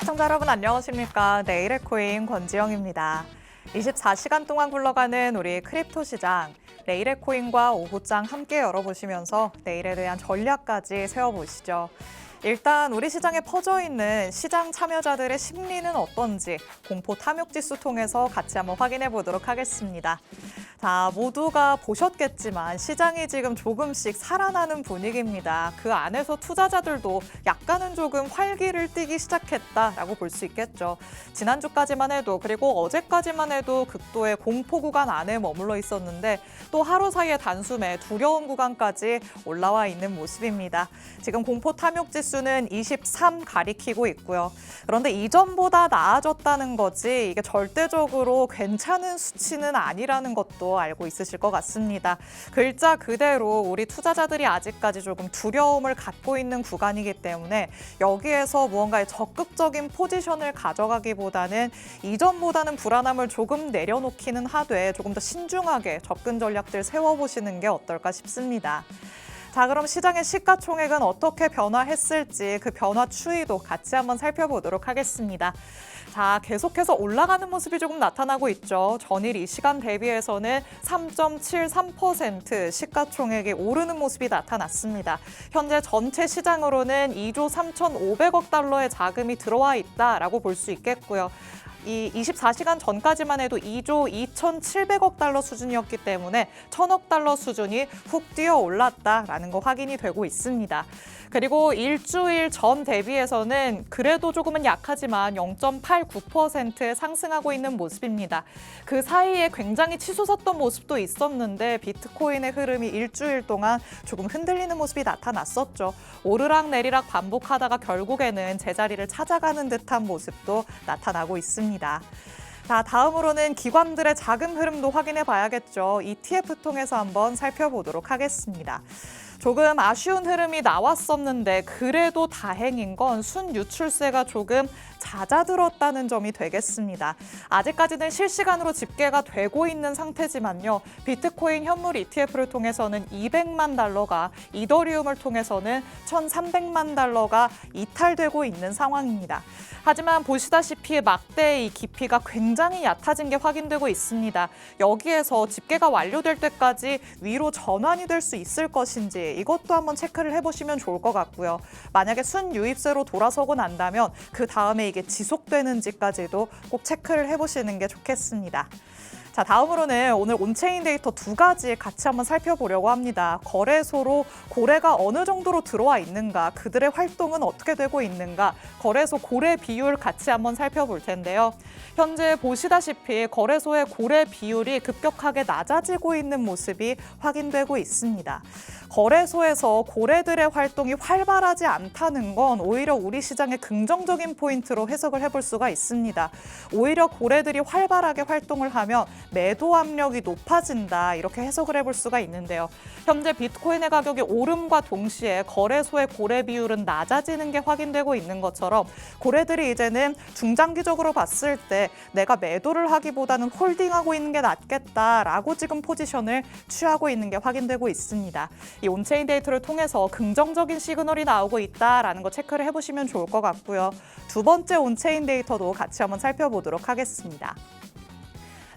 시청자 여러분 안녕하십니까? 내일의 코인 권지영입니다. 24시간 동안 굴러가는 우리 크립토 시장, 내일의 코인과 오후장 함께 열어보시면서 내일에 대한 전략까지 세워보시죠. 일단 우리 시장에 퍼져 있는 시장 참여자들의 심리는 어떤지 공포 탐욕 지수 통해서 같이 한번 확인해 보도록 하겠습니다. 자, 모두가 보셨겠지만 시장이 지금 조금씩 살아나는 분위기입니다. 그 안에서 투자자들도 약간은 조금 활기를 띠기 시작했다라고 볼 수 있겠죠. 지난주까지만 해도 그리고 어제까지만 해도 극도의 공포 구간 안에 머물러 있었는데 또 하루 사이에 단숨에 두려움 구간까지 올라와 있는 모습입니다. 지금 공포 탐욕 지수는 23 가리키고 있고요. 그런데 이전보다 나아졌다는 거지 이게 절대적으로 괜찮은 수치는 아니라는 것도 알고 있으실 것 같습니다. 글자 그대로 우리 투자자들이 아직까지 조금 두려움을 갖고 있는 구간이기 때문에 여기에서 무언가의 적극적인 포지션을 가져가기보다는 이전보다는 불안함을 조금 내려놓기는 하되 조금 더 신중하게 접근 전략들 세워보시는 게 어떨까 싶습니다. 자, 그럼 시장의 시가총액은 어떻게 변화했을지 그 변화 추이도 같이 한번 살펴보도록 하겠습니다. 자, 계속해서 올라가는 모습이 조금 나타나고 있죠. 전일 이 시간 대비해서는 3.73% 시가총액이 오르는 모습이 나타났습니다. 현재 전체 시장으로는 2조 3,500억 달러의 자금이 들어와 있다라고 볼 수 있겠고요. 이 24시간 전까지만 해도 2조 2,700억 달러 수준이었기 때문에 1,000억 달러 수준이 훅 뛰어 올랐다라는 거 확인이 되고 있습니다. 그리고 일주일 전 대비해서는 그래도 조금은 약하지만 0.89% 상승하고 있는 모습입니다. 그 사이에 굉장히 치솟았던 모습도 있었는데 비트코인의 흐름이 일주일 동안 조금 흔들리는 모습이 나타났었죠. 오르락 내리락 반복하다가 결국에는 제자리를 찾아가는 듯한 모습도 나타나고 있습니다. 자, 다음으로는 기관들의 자금 흐름도 확인해 봐야겠죠. ETF 통해서 한번 살펴보도록 하겠습니다. 조금 아쉬운 흐름이 나왔었는데 그래도 다행인 건 순유출세가 조금 잦아들었다는 점이 되겠습니다. 아직까지는 실시간으로 집계가 되고 있는 상태지만요. 비트코인 현물 ETF를 통해서는 200만 달러가, 이더리움을 통해서는 1,300만 달러가 이탈되고 있는 상황입니다. 하지만 보시다시피 막대의 이 깊이가 굉장히 얕아진 게 확인되고 있습니다. 여기에서 집계가 완료될 때까지 위로 전환이 될 수 있을 것인지 이것도 한번 체크를 해보시면 좋을 것 같고요. 만약에 순유입세로 돌아서고 난다면 그 다음에 이게 지속되는지까지도 꼭 체크를 해보시는 게 좋겠습니다. 자, 다음으로는 오늘 온체인 데이터 두 가지 같이 한번 살펴보려고 합니다. 거래소로 고래가 어느 정도로 들어와 있는가, 그들의 활동은 어떻게 되고 있는가, 거래소 고래 비율 같이 한번 살펴볼 텐데요. 현재 보시다시피 거래소의 고래 비율이 급격하게 낮아지고 있는 모습이 확인되고 있습니다. 거래소에서 고래들의 활동이 활발하지 않다는 건 오히려 우리 시장의 긍정적인 포인트로 해석을 해볼 수가 있습니다. 오히려 고래들이 활발하게 활동을 하면 매도 압력이 높아진다 이렇게 해석을 해볼 수가 있는데요. 현재 비트코인의 가격이 오름과 동시에 거래소의 고래 비율은 낮아지는 게 확인되고 있는 것처럼 고래들이 이제는 중장기적으로 봤을 때 내가 매도를 하기보다는 홀딩하고 있는 게 낫겠다라고 지금 포지션을 취하고 있는 게 확인되고 있습니다. 이 온체인 데이터를 통해서 긍정적인 시그널이 나오고 있다라는 거 체크를 해보시면 좋을 것 같고요. 두 번째 온체인 데이터도 같이 한번 살펴보도록 하겠습니다.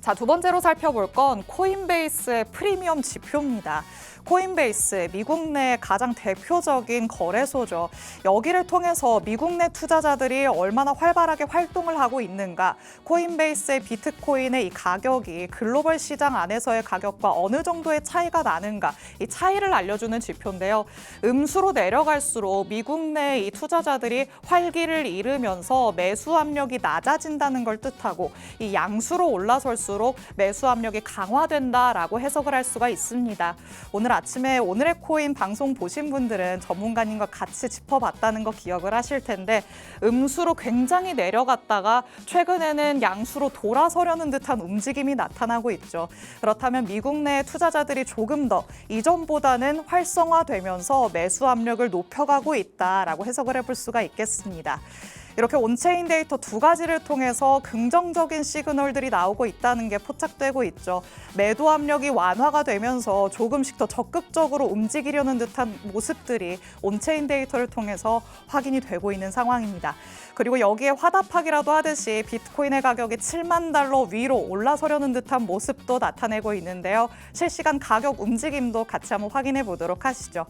자, 두 번째로 살펴볼 건 코인베이스의 프리미엄 지표입니다. 코인베이스, 미국 내 가장 대표적인 거래소죠. 여기를 통해서 미국 내 투자자들이 얼마나 활발하게 활동을 하고 있는가, 코인베이스의 비트코인의 이 가격이 글로벌 시장 안에서의 가격과 어느 정도의 차이가 나는가, 이 차이를 알려주는 지표인데요. 음수로 내려갈수록 미국 내 이 투자자들이 활기를 잃으면서 매수 압력이 낮아진다는 걸 뜻하고, 이 양수로 올라설수록 매수 압력이 강화된다라고 해석을 할 수가 있습니다. 오늘 아침에 오늘의 코인 방송 보신 분들은 전문가님과 같이 짚어봤다는 거 기억을 하실 텐데 음수로 굉장히 내려갔다가 최근에는 양수로 돌아서려는 듯한 움직임이 나타나고 있죠. 그렇다면 미국 내 투자자들이 조금 더 이전보다는 활성화되면서 매수 압력을 높여가고 있다라고 해석을 해볼 수가 있겠습니다. 이렇게 온체인 데이터 두 가지를 통해서 긍정적인 시그널들이 나오고 있다는 게 포착되고 있죠. 매도 압력이 완화가 되면서 조금씩 더 적극적으로 움직이려는 듯한 모습들이 온체인 데이터를 통해서 확인이 되고 있는 상황입니다. 그리고 여기에 화답하기라도 하듯이 비트코인의 가격이 7만 달러 위로 올라서려는 듯한 모습도 나타내고 있는데요. 실시간 가격 움직임도 같이 한번 확인해 보도록 하시죠.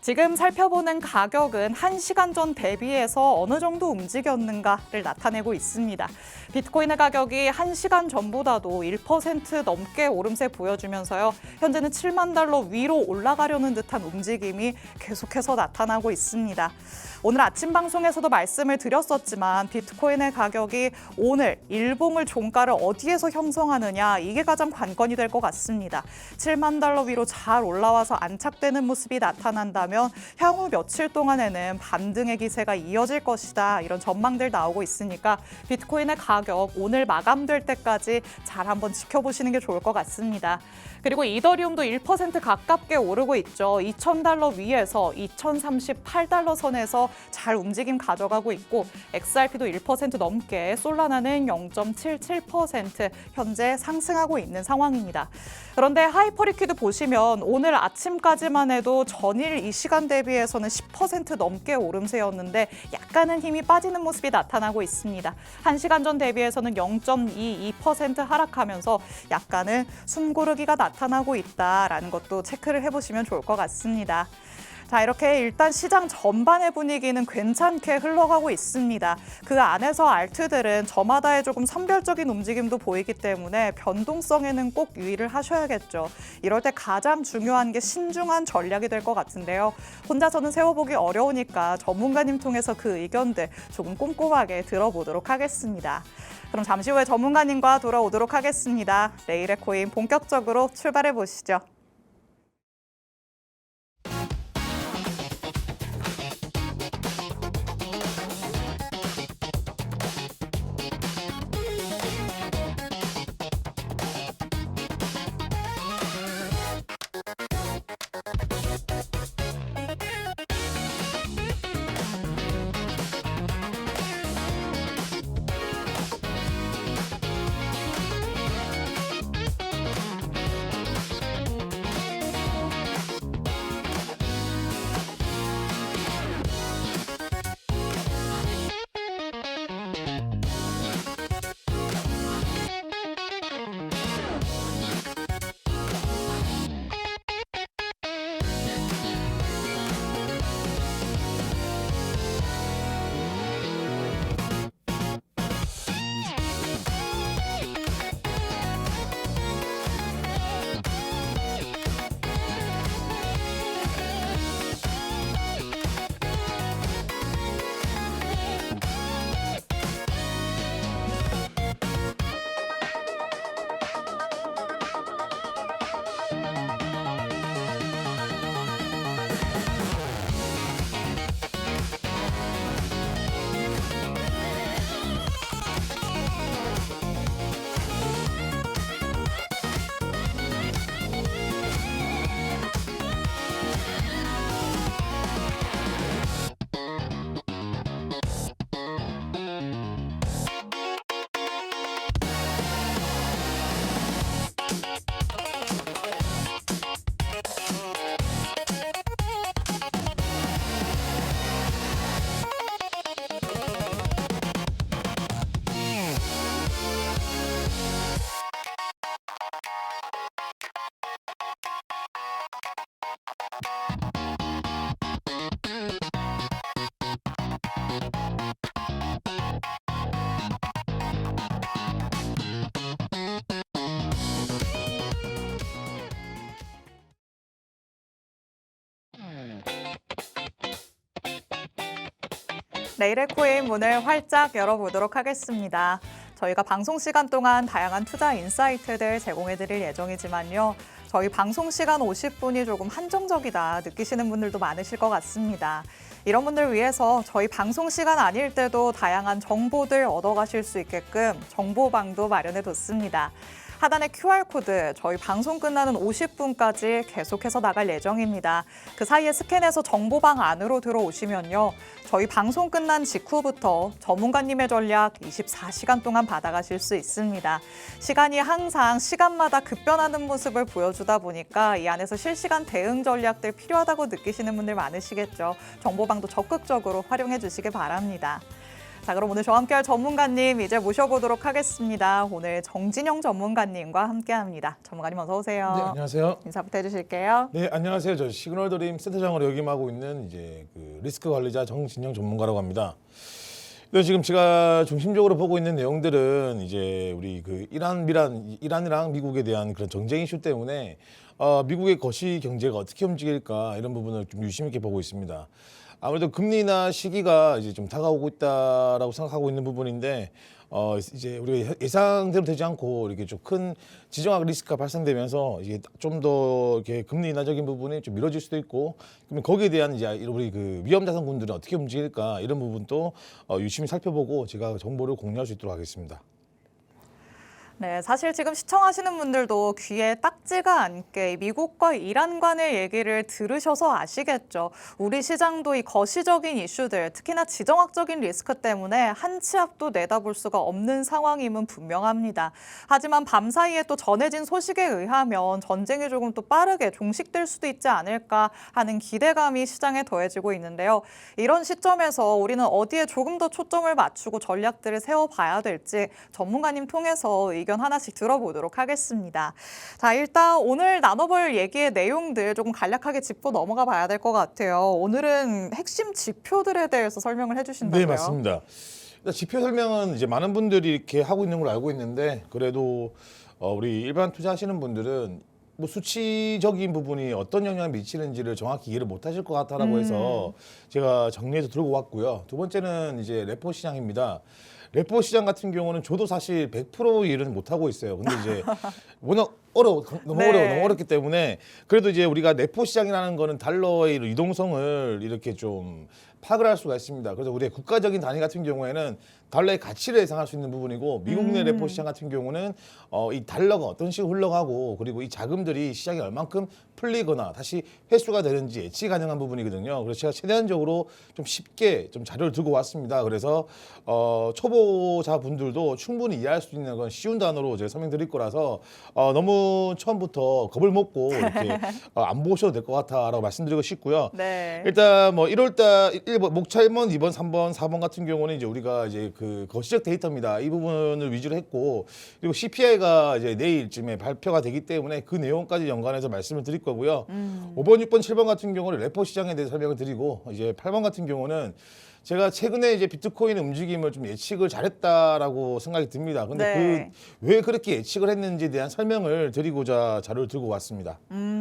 지금 살펴보는 가격은 1시간 전 대비해서 어느 정도 움직였는가를 나타내고 있습니다. 비트코인의 가격이 1시간 전보다도 1% 넘게 오름세 보여주면서요. 현재는 7만 달러 위로 올라가려는 듯한 움직임이 계속해서 나타나고 있습니다. 오늘 아침 방송에서도 말씀을 드렸었지만 비트코인의 가격이 오늘 일봉을 종가를 어디에서 형성하느냐 이게 가장 관건이 될 것 같습니다. 7만 달러 위로 잘 올라와서 안착되는 모습이 나타난다면 향후 며칠 동안에는 반등의 기세가 이어질 것이다. 이런 전망들 나오고 있으니까 비트코인의 가격 오늘 마감될 때까지 잘 한번 지켜보시는 게 좋을 것 같습니다. 그리고 이더리움도 1% 가깝게 오르고 있죠. 2,000달러 위에서 2,038달러 선에서 잘 움직임 가져가고 있고 XRP도 1% 넘게 솔라나는 0.77% 현재 상승하고 있는 상황입니다. 그런데 하이퍼리퀴드 보시면 오늘 아침까지만 해도 전일 이 시간 대비해서는 10% 넘게 오름세였는데 약간은 힘이 빠지는 모습이 나타나고 있습니다. 1시간 전 대비해서는 0.22% 하락하면서 약간은 숨고르기가 나타나고 있다라는 것도 체크를 해보시면 좋을 것 같습니다. 자, 이렇게 일단 시장 전반의 분위기는 괜찮게 흘러가고 있습니다. 그 안에서 알트들은 저마다의 조금 선별적인 움직임도 보이기 때문에 변동성에는 꼭 유의를 하셔야겠죠. 이럴 때 가장 중요한 게 신중한 전략이 될 것 같은데요. 혼자서는 세워보기 어려우니까 전문가님 통해서 그 의견들 조금 꼼꼼하게 들어보도록 하겠습니다. 그럼 잠시 후에 전문가님과 돌아오도록 하겠습니다. 내일의 코인 본격적으로 출발해 보시죠. 내일의 코인 문을 활짝 열어보도록 하겠습니다. 저희가 방송 시간 동안 다양한 투자 인사이트들 제공해드릴 예정이지만요. 저희 방송 시간 50분이 조금 한정적이다 느끼시는 분들도 많으실 것 같습니다. 이런 분들 위해서 저희 방송 시간 아닐 때도 다양한 정보들 얻어가실 수 있게끔 정보방도 마련해뒀습니다. 하단의 QR코드 저희 방송 끝나는 50분까지 계속해서 나갈 예정입니다. 그 사이에 스캔해서 정보방 안으로 들어오시면요. 저희 방송 끝난 직후부터 전문가님의 전략 24시간 동안 받아가실 수 있습니다. 시간이 항상 시간마다 급변하는 모습을 보여주다 보니까 이 안에서 실시간 대응 전략들 필요하다고 느끼시는 분들 많으시겠죠. 정보방도 적극적으로 활용해 주시기 바랍니다. 자, 그럼 오늘 저와 함께할 전문가님 이제 모셔보도록 하겠습니다. 오늘 정진영 전문가님과 함께합니다. 전문가님 어서 오세요. 네, 안녕하세요. 인사부터 해주실게요. 네, 안녕하세요. 저 시그널드림 센터장으로 역임하고 있는 이제 그 리스크 관리자 정진영 전문가라고 합니다. 지금 제가 중심적으로 보고 있는 내용들은 이제 우리 그 이란이랑 미국에 대한 그런 정쟁 이슈 때문에 미국의 거시 경제가 어떻게 움직일까 이런 부분을 좀 유심 있게 보고 있습니다. 아무래도 금리나 시기가 이제 좀 다가오고 있다라고 생각하고 있는 부분인데 이제 우리가 예상대로 되지 않고 이렇게 좀 큰 지정학 리스크가 발생되면서 이게 좀 더 이렇게 금리 인하적인 부분이 좀 미뤄질 수도 있고 그러면 거기에 대한 이제 우리 그 위험 자산군들은 어떻게 움직일까 이런 부분도 유심히 살펴보고 제가 정보를 공유할 수 있도록 하겠습니다. 네, 사실 지금 시청하시는 분들도 귀에 딱지가 않게 미국과 이란 간의 얘기를 들으셔서 아시겠죠. 우리 시장도 이 거시적인 이슈들, 특히나 지정학적인 리스크 때문에 한 치 앞도 내다볼 수가 없는 상황임은 분명합니다. 하지만 밤사이에 또 전해진 소식에 의하면 전쟁이 조금 또 빠르게 종식될 수도 있지 않을까 하는 기대감이 시장에 더해지고 있는데요. 이런 시점에서 우리는 어디에 조금 더 초점을 맞추고 전략들을 세워봐야 될지 전문가님 통해서 의견 하나씩 들어보도록 하겠습니다. 자, 일단 오늘 나눠볼 얘기의 내용들 조금 간략하게 짚고 넘어가 봐야 될 것 같아요. 오늘은 핵심 지표들에 대해서 설명을 해주신다고요? 네, 맞습니다. 지표 설명은 이제 많은 분들이 이렇게 하고 있는 걸 알고 있는데 그래도 우리 일반 투자하시는 분들은 뭐 수치적인 부분이 어떤 영향을 미치는지를 정확히 이해를 못 하실 것 같다라고 해서 제가 정리해서 들고 왔고요. 두 번째는 이제 레포 시장입니다. 레포 시장 같은 경우는 저도 사실 100% 이해는 못 하고 있어요. 근데 이제 워낙 너무 어렵기 때문에 그래도 이제 우리가 레포 시장이라는 거는 달러의 유동성을 이렇게 좀 파악을 할 수가 있습니다. 그래서 우리의 국가적인 단위 같은 경우에는 달러의 가치를 예상할 수 있는 부분이고 미국 내 레포 시장 같은 경우는 이 달러가 어떤 식으로 흘러가고 그리고 이 자금들이 시장에 얼만큼 풀리거나 다시 회수가 되는지 예측 가능한 부분이거든요. 그래서 제가 최대한적으로 좀 쉽게 좀 자료를 들고 왔습니다. 그래서 초보자 분들도 충분히 이해할 수 있는 건 쉬운 단어로 제가 설명드릴 거라서 너무 처음부터 겁을 먹고 이렇게 안 보셔도 될 것 같아라고 말씀드리고 싶고요. 네. 일단 뭐 1월달 1번 목차 1번, 2번, 3번, 4번 같은 경우는 이제 우리가 이제 그 거시적 데이터입니다. 이 부분을 위주로 했고 그리고 CPI가 이제 내일쯤에 발표가 되기 때문에 그 내용까지 연관해서 말씀을 드릴 거고요. 5번, 6번, 7번 같은 경우는 레포 시장에 대해서 설명을 드리고 이제 8번 같은 경우는 제가 최근에 이제 비트코인 움직임을 좀 예측을 잘했다라고 생각이 듭니다. 근데 네. 왜 그렇게 예측을 했는지에 대한 설명을 드리고자 자료를 들고 왔습니다.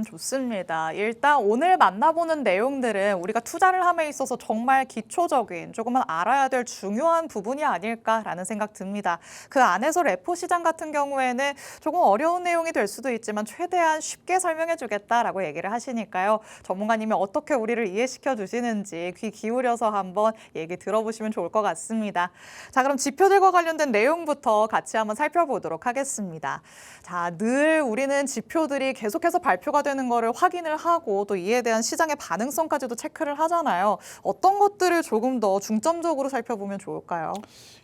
좋습니다. 일단 오늘 만나보는 내용들은 우리가 투자를 함에 있어서 정말 기초적인 조금은 알아야 될 중요한 부분이 아닐까라는 생각 듭니다. 그 안에서 레포 시장 같은 경우에는 조금 어려운 내용이 될 수도 있지만 최대한 쉽게 설명해 주겠다라고 얘기를 하시니까요. 전문가님이 어떻게 우리를 이해시켜 주시는지 귀 기울여서 한번 얘기 들어보시면 좋을 것 같습니다. 자, 그럼 지표들과 관련된 내용부터 같이 한번 살펴보도록 하겠습니다. 자, 늘 우리는 지표들이 계속해서 발표가 되는 거를 확인을 하고 또 이에 대한 시장의 반응성까지도 체크를 하잖아요. 어떤 것들을 조금 더 중점적으로 살펴보면 좋을까요?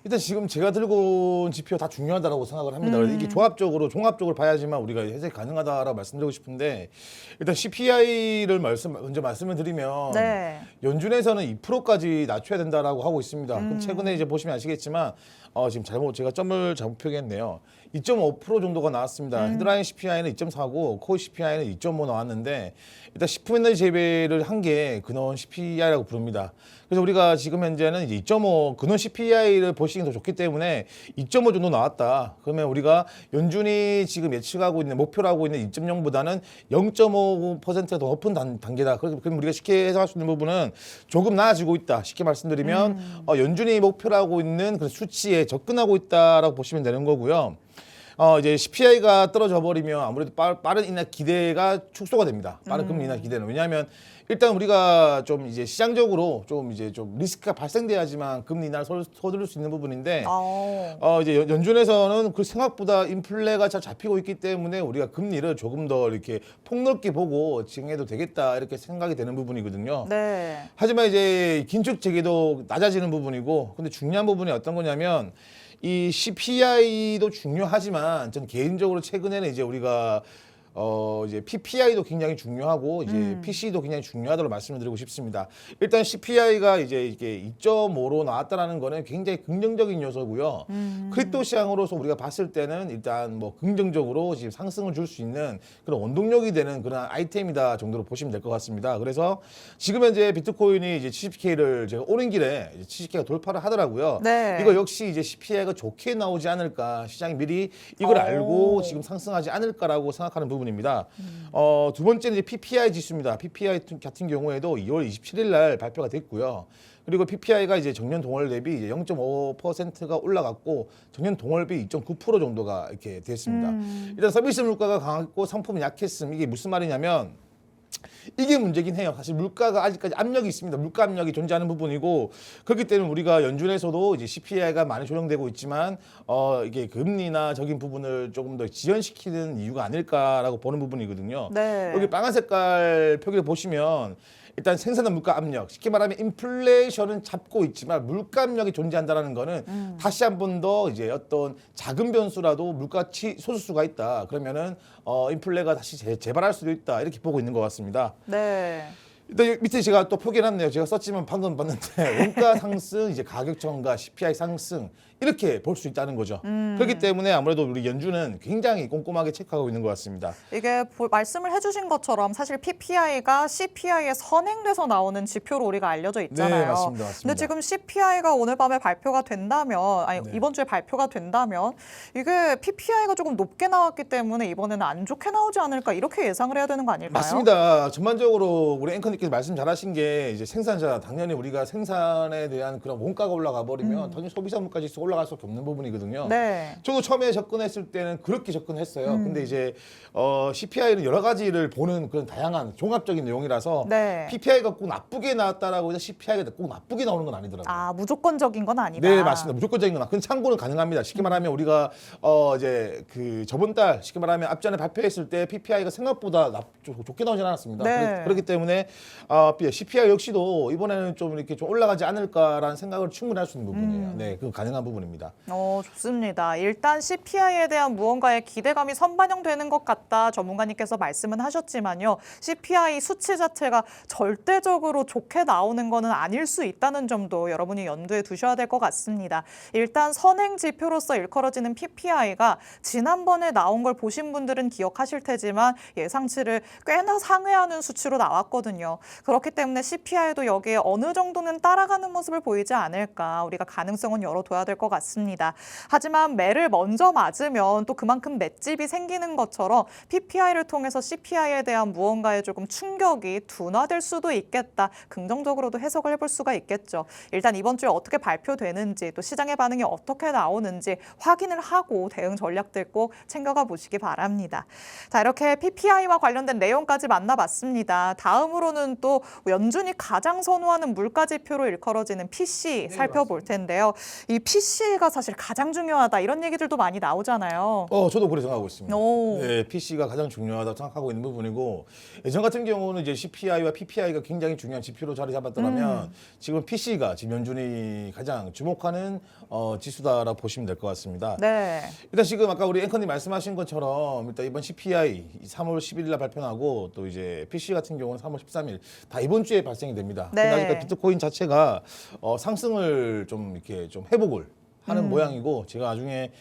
일단 지금 제가 들고 온 지표 다 중요하다고 생각을 합니다. 그래서 이게 종합적으로 봐야지만 우리가 해석이 가능하다라고 말씀드리고 싶은데 일단 CPI를 먼저 말씀을 드리면 네. 연준에서는 2%까지 낮춰야 된다라고 하고 있습니다. 그럼 최근에 이제 보시면 아시겠지만 지금 제가 점을 잘못 표기했네요. 2.5% 정도가 나왔습니다. 헤드라인 CPI는 2.4고 코어 CPI는 2.5 나왔는데 일단 식품에너지 재배를 한 게 근원 CPI라고 부릅니다. 그래서 우리가 지금 현재는 이제 2.5 근원 CPI를 보시기 더 좋기 때문에 2.5 정도 나왔다. 그러면 우리가 연준이 지금 예측하고 있는 목표로 하고 있는 2.0보다는 0.5%가 더 높은 단계다. 그럼 우리가 쉽게 해석할 수 있는 부분은 조금 나아지고 있다. 쉽게 말씀드리면 연준이 목표로 하고 있는 그 수치에 접근하고 있다라고 보시면 되는 거고요. 이제 CPI가 떨어져 버리면 아무래도 빠른 인하 기대가 축소가 됩니다. 빠른 금리 인하 기대는. 왜냐하면 일단 우리가 좀 이제 시장적으로 좀 이제 좀 리스크가 발생돼야지만 금리 인하를 서두를 수 있는 부분인데 이제 연준에서는 그 생각보다 인플레가 잘 잡히고 있기 때문에 우리가 금리를 조금 더 이렇게 폭넓게 보고 진행해도 되겠다 이렇게 생각이 되는 부분이거든요. 네. 하지만 이제 긴축 재개도 낮아지는 부분이고, 근데 중요한 부분이 어떤 거냐면 이 CPI도 중요하지만 전 개인적으로 최근에는 이제 우리가 이제 PPI도 굉장히 중요하고 이제 PC도 굉장히 중요하다고 말씀을 드리고 싶습니다. 일단 CPI가 이제 이게 2.5로 나왔다라는 거는 굉장히 긍정적인 요소고요. 크립토 시장으로서 우리가 봤을 때는 일단 뭐 긍정적으로 지금 상승을 줄 수 있는 그런 원동력이 되는 그런 아이템이다 정도로 보시면 될 것 같습니다. 그래서 지금 현재 비트코인이 이제 70K를 제가 오는 길에 70K가 돌파를 하더라고요. 네. 이거 역시 이제 CPI가 좋게 나오지 않을까, 시장이 미리 이걸 알고 지금 상승하지 않을까라고 생각하는 부분입니다. 두 번째는 이제 PPI 지수입니다. PPI 같은 경우에도 2월 27일 날 발표가 됐고요. 그리고 PPI가 이제 전년 동월 대비 이제 0.5%가 올라갔고 전년 동월비 2.9% 정도가 이렇게 됐습니다. 일단 서비스 물가가 강했고 상품이 약했음. 이게 무슨 말이냐면 이게 문제긴 해요. 사실 물가가 아직까지 압력이 있습니다. 물가 압력이 존재하는 부분이고, 그렇기 때문에 우리가 연준에서도 이제 CPI가 많이 조정되고 있지만 이게 금리나 적인 부분을 조금 더 지연시키는 이유가 아닐까라고 보는 부분이거든요. 네. 여기 빨간 색깔 표기를 보시면 일단 생산한 물가 압력, 쉽게 말하면 인플레이션은 잡고 있지만 물가 압력이 존재한다는 거는 다시 한 번 더 이제 어떤 작은 변수라도 물가 소수 수가 있다. 그러면은 인플레가 다시 재발할 수도 있다. 이렇게 보고 있는 것 같습니다. 네. 일단 여기 밑에 제가 또 표기해놨네요. 제가 썼지만 방금 봤는데 원가 상승, 이제 가격 전가, CPI 상승 이렇게 볼 수 있다는 거죠. 그렇기 때문에 아무래도 우리 연준은 굉장히 꼼꼼하게 체크하고 있는 것 같습니다. 이게 말씀을 해주신 것처럼 사실 PPI가 CPI에 선행돼서 나오는 지표로 우리가 알려져 있잖아요. 네, 맞습니다. 근데 지금 CPI가 오늘 밤에 발표가 된다면, 아니 네. 이번 주에 발표가 된다면 이게 PPI가 조금 높게 나왔기 때문에 이번에는 안 좋게 나오지 않을까 이렇게 예상을 해야 되는 거 아닐까요? 맞습니다. 전반적으로 우리 앵커님께서 말씀 잘하신 게 이제 생산자, 당연히 우리가 생산에 대한 그런 원가가 올라가 버리면 당연히 소비자 물가 지수가 올라갈 수밖에 없는 부분이거든요. 네. 저도 처음에 접근했을 때는 그렇게 접근했어요. 근데 이제 CPI는 여러 가지를 보는 그런 다양한 종합적인 내용이라서 네. PPI가 꼭 나쁘게 나왔다라고 해서 CPI가 꼭 나쁘게 나오는 건 아니더라고요. 아, 무조건적인 건 아니다. 네, 맞습니다. 무조건적인 건 그 참고는 가능합니다. 쉽게 말하면 우리가 이제 그 저번 달 쉽게 말하면 앞전에 발표했을 때 PPI가 생각보다 좋게 나오지 않았습니다. 네. 그렇기 때문에 CPI 역시도 이번에는 좀 이렇게 좀 올라가지 않을까라는 생각을 충분히 할 수 있는 부분이에요. 네, 그 가능한 부분입니다. 좋습니다. 일단 CPI에 대한 무언가의 기대감이 선반영되는 것 같다 전문가님께서 말씀은 하셨지만요. CPI 수치 자체가 절대적으로 좋게 나오는 것은 아닐 수 있다는 점도 여러분이 염두에 두셔야 될 것 같습니다. 일단 선행 지표로서 일컬어지는 PPI가 지난번에 나온 걸 보신 분들은 기억하실 테지만 예상치를 꽤나 상회하는 수치로 나왔거든요. 그렇기 때문에 CPI도 여기에 어느 정도는 따라가는 모습을 보이지 않을까 우리가 가능성은 열어둬야 될 것 같습니다. 하지만 매를 먼저 맞으면 또 그만큼 맷집이 생기는 것처럼 PPI를 통해서 CPI에 대한 무언가의 조금 충격이 둔화될 수도 있겠다. 긍정적으로도 해석을 해볼 수가 있겠죠. 일단 이번 주에 어떻게 발표되는지 또 시장의 반응이 어떻게 나오는지 확인을 하고 대응 전략들 꼭 챙겨가 보시기 바랍니다. 자, 이렇게 PPI와 관련된 내용까지 만나봤습니다. 다음으로는 또 연준이 가장 선호하는 물가 지표로 일컬어지는 PC 살펴볼 텐데요. 이 PC가 사실 가장 중요하다 이런 얘기들도 많이 나오잖아요. 저도 그렇게 생각하고 있습니다. 오. 네, PC가 가장 중요하다고 생각하고 있는 부분이고, 예전 같은 경우는 이제 CPI와 PPI가 굉장히 중요한 지표로 자리 잡았더라면 지금 PC가 지금 연준이 가장 주목하는 지수다라고 보시면 될 것 같습니다. 네. 일단 지금 아까 우리 앵커님 말씀하신 것처럼 일단 이번 CPI 3월 11일 날 발표나고 또 이제 PC 같은 경우는 3월 13일 다 이번 주에 발생이 됩니다. 네. 근데 아직까지 비트코인 자체가 상승을 좀 이렇게 좀 회복을 하는 모양이고, 제가 나중에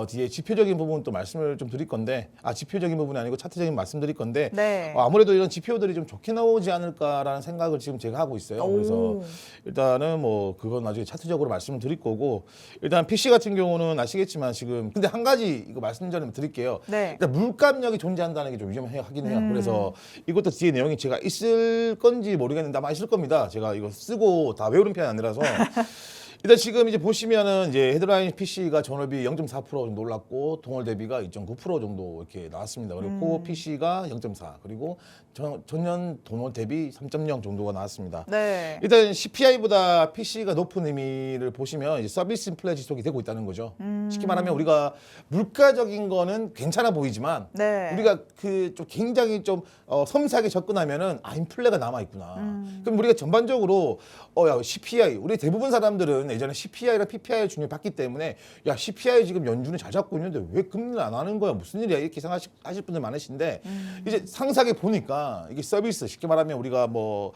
뒤에 지표적인 부분 또 말씀을 좀 드릴 건데, 지표적인 부분이 아니고 차트적인 말씀드릴 건데, 네. 아무래도 이런 지표들이 좀 좋게 나오지 않을까라는 생각을 지금 제가 하고 있어요. 그래서 일단은 뭐 그건 나중에 차트적으로 말씀을 드릴 거고, 일단 PC 같은 경우는 아시겠지만 지금 근데 한 가지 이거 말씀 좀 드릴게요. 네. 일단 물가압력이 존재한다는 게 좀 위험하긴 해요. 그래서 이것도 뒤에 내용이 제가 있을 건지 모르겠는데 아마 있을 겁니다. 제가 이거 쓰고 다 외우는 편이 아니라서. 일단 지금 이제 보시면은 이제 헤드라인 PC가 전월비 0.4% 정도 올랐고 동월 대비가 2.9% 정도 이렇게 나왔습니다. 그리고 코어 PC가 0.4 그리고 전년 동월 대비 3.0 정도가 나왔습니다. 네. 일단 CPI보다 PC가 높은 의미를 보시면 이제 서비스 인플레 지속이 되고 있다는 거죠. 쉽게 말하면 우리가 물가적인 거는 괜찮아 보이지만 네. 우리가 그 좀 굉장히 좀 섬세하게 접근하면은 인플레가 남아 있구나. 그럼 우리가 전반적으로 야 CPI 우리 대부분 사람들은 예전에 CPI랑 PPI를 중요히 봤기 때문에 야 CPI 지금 연준이 잘 잡고 있는데 왜 금리를 안 하는 거야 무슨 일이야 이렇게 생각하실 분들 많으신데 이제 상세하게 보니까 이게 서비스 쉽게 말하면 우리가 뭐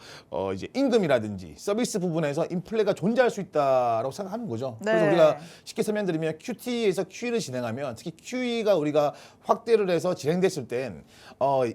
이제 임금이라든지 서비스 부분에서 인플레가 존재할 수 있다라고 생각하는 거죠. 네. 그래서 우리가 쉽게 설명드리면 QT에서 QE를 진행하면 특히 QE가 우리가 확대를 해서 진행됐을 땐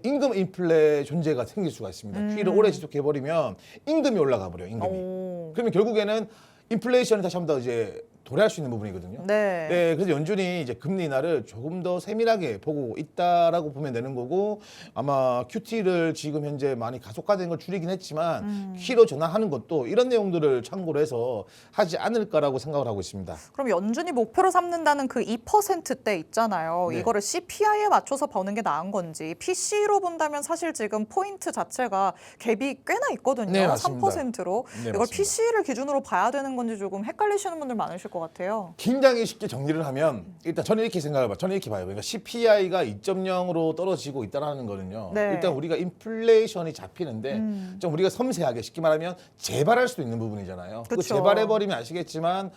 임금 인플레 존재가 생길 수가 있습니다. QE를 오래 지속해버리면 임금이 올라가 버려요. 임금이. 오. 그러면 결국에는 인플레이션이 다시 한번 더 이제 도래할 수 있는 부분이거든요. 네. 네, 그래서 연준이 이제 금리 인하를 조금 더 세밀하게 보고 있다라고 보면 되는 거고 아마 QT를 지금 현재 많이 가속화된 걸 줄이긴 했지만 Q로 전환하는 것도 이런 내용들을 참고로 해서 하지 않을까라고 생각을 하고 있습니다. 그럼 연준이 목표로 삼는다는 그 2%대 있잖아요. 네. 이거를 CPI에 맞춰서 버는 게 나은 건지 PC로 본다면 사실 지금 포인트 자체가 갭이 꽤나 있거든요. 네, 맞습니다. 3%로. 네, 이걸 맞습니다. PC를 기준으로 봐야 되는 건지 조금 헷갈리시는 분들 많으실 것 같아요. 굉장히 쉽게 정리를 하면 일단 저는 이렇게 생각을 봐요. 저는 이렇게 봐요. 그러니까 CPI가 2.0으로 떨어지고 있다는 거는요. 네. 일단 우리가 인플레이션이 잡히는데 좀 우리가 섬세하게 쉽게 말하면 재발할 수 있는 부분이잖아요. 그 그쵸. 재발해버리면 아시겠지만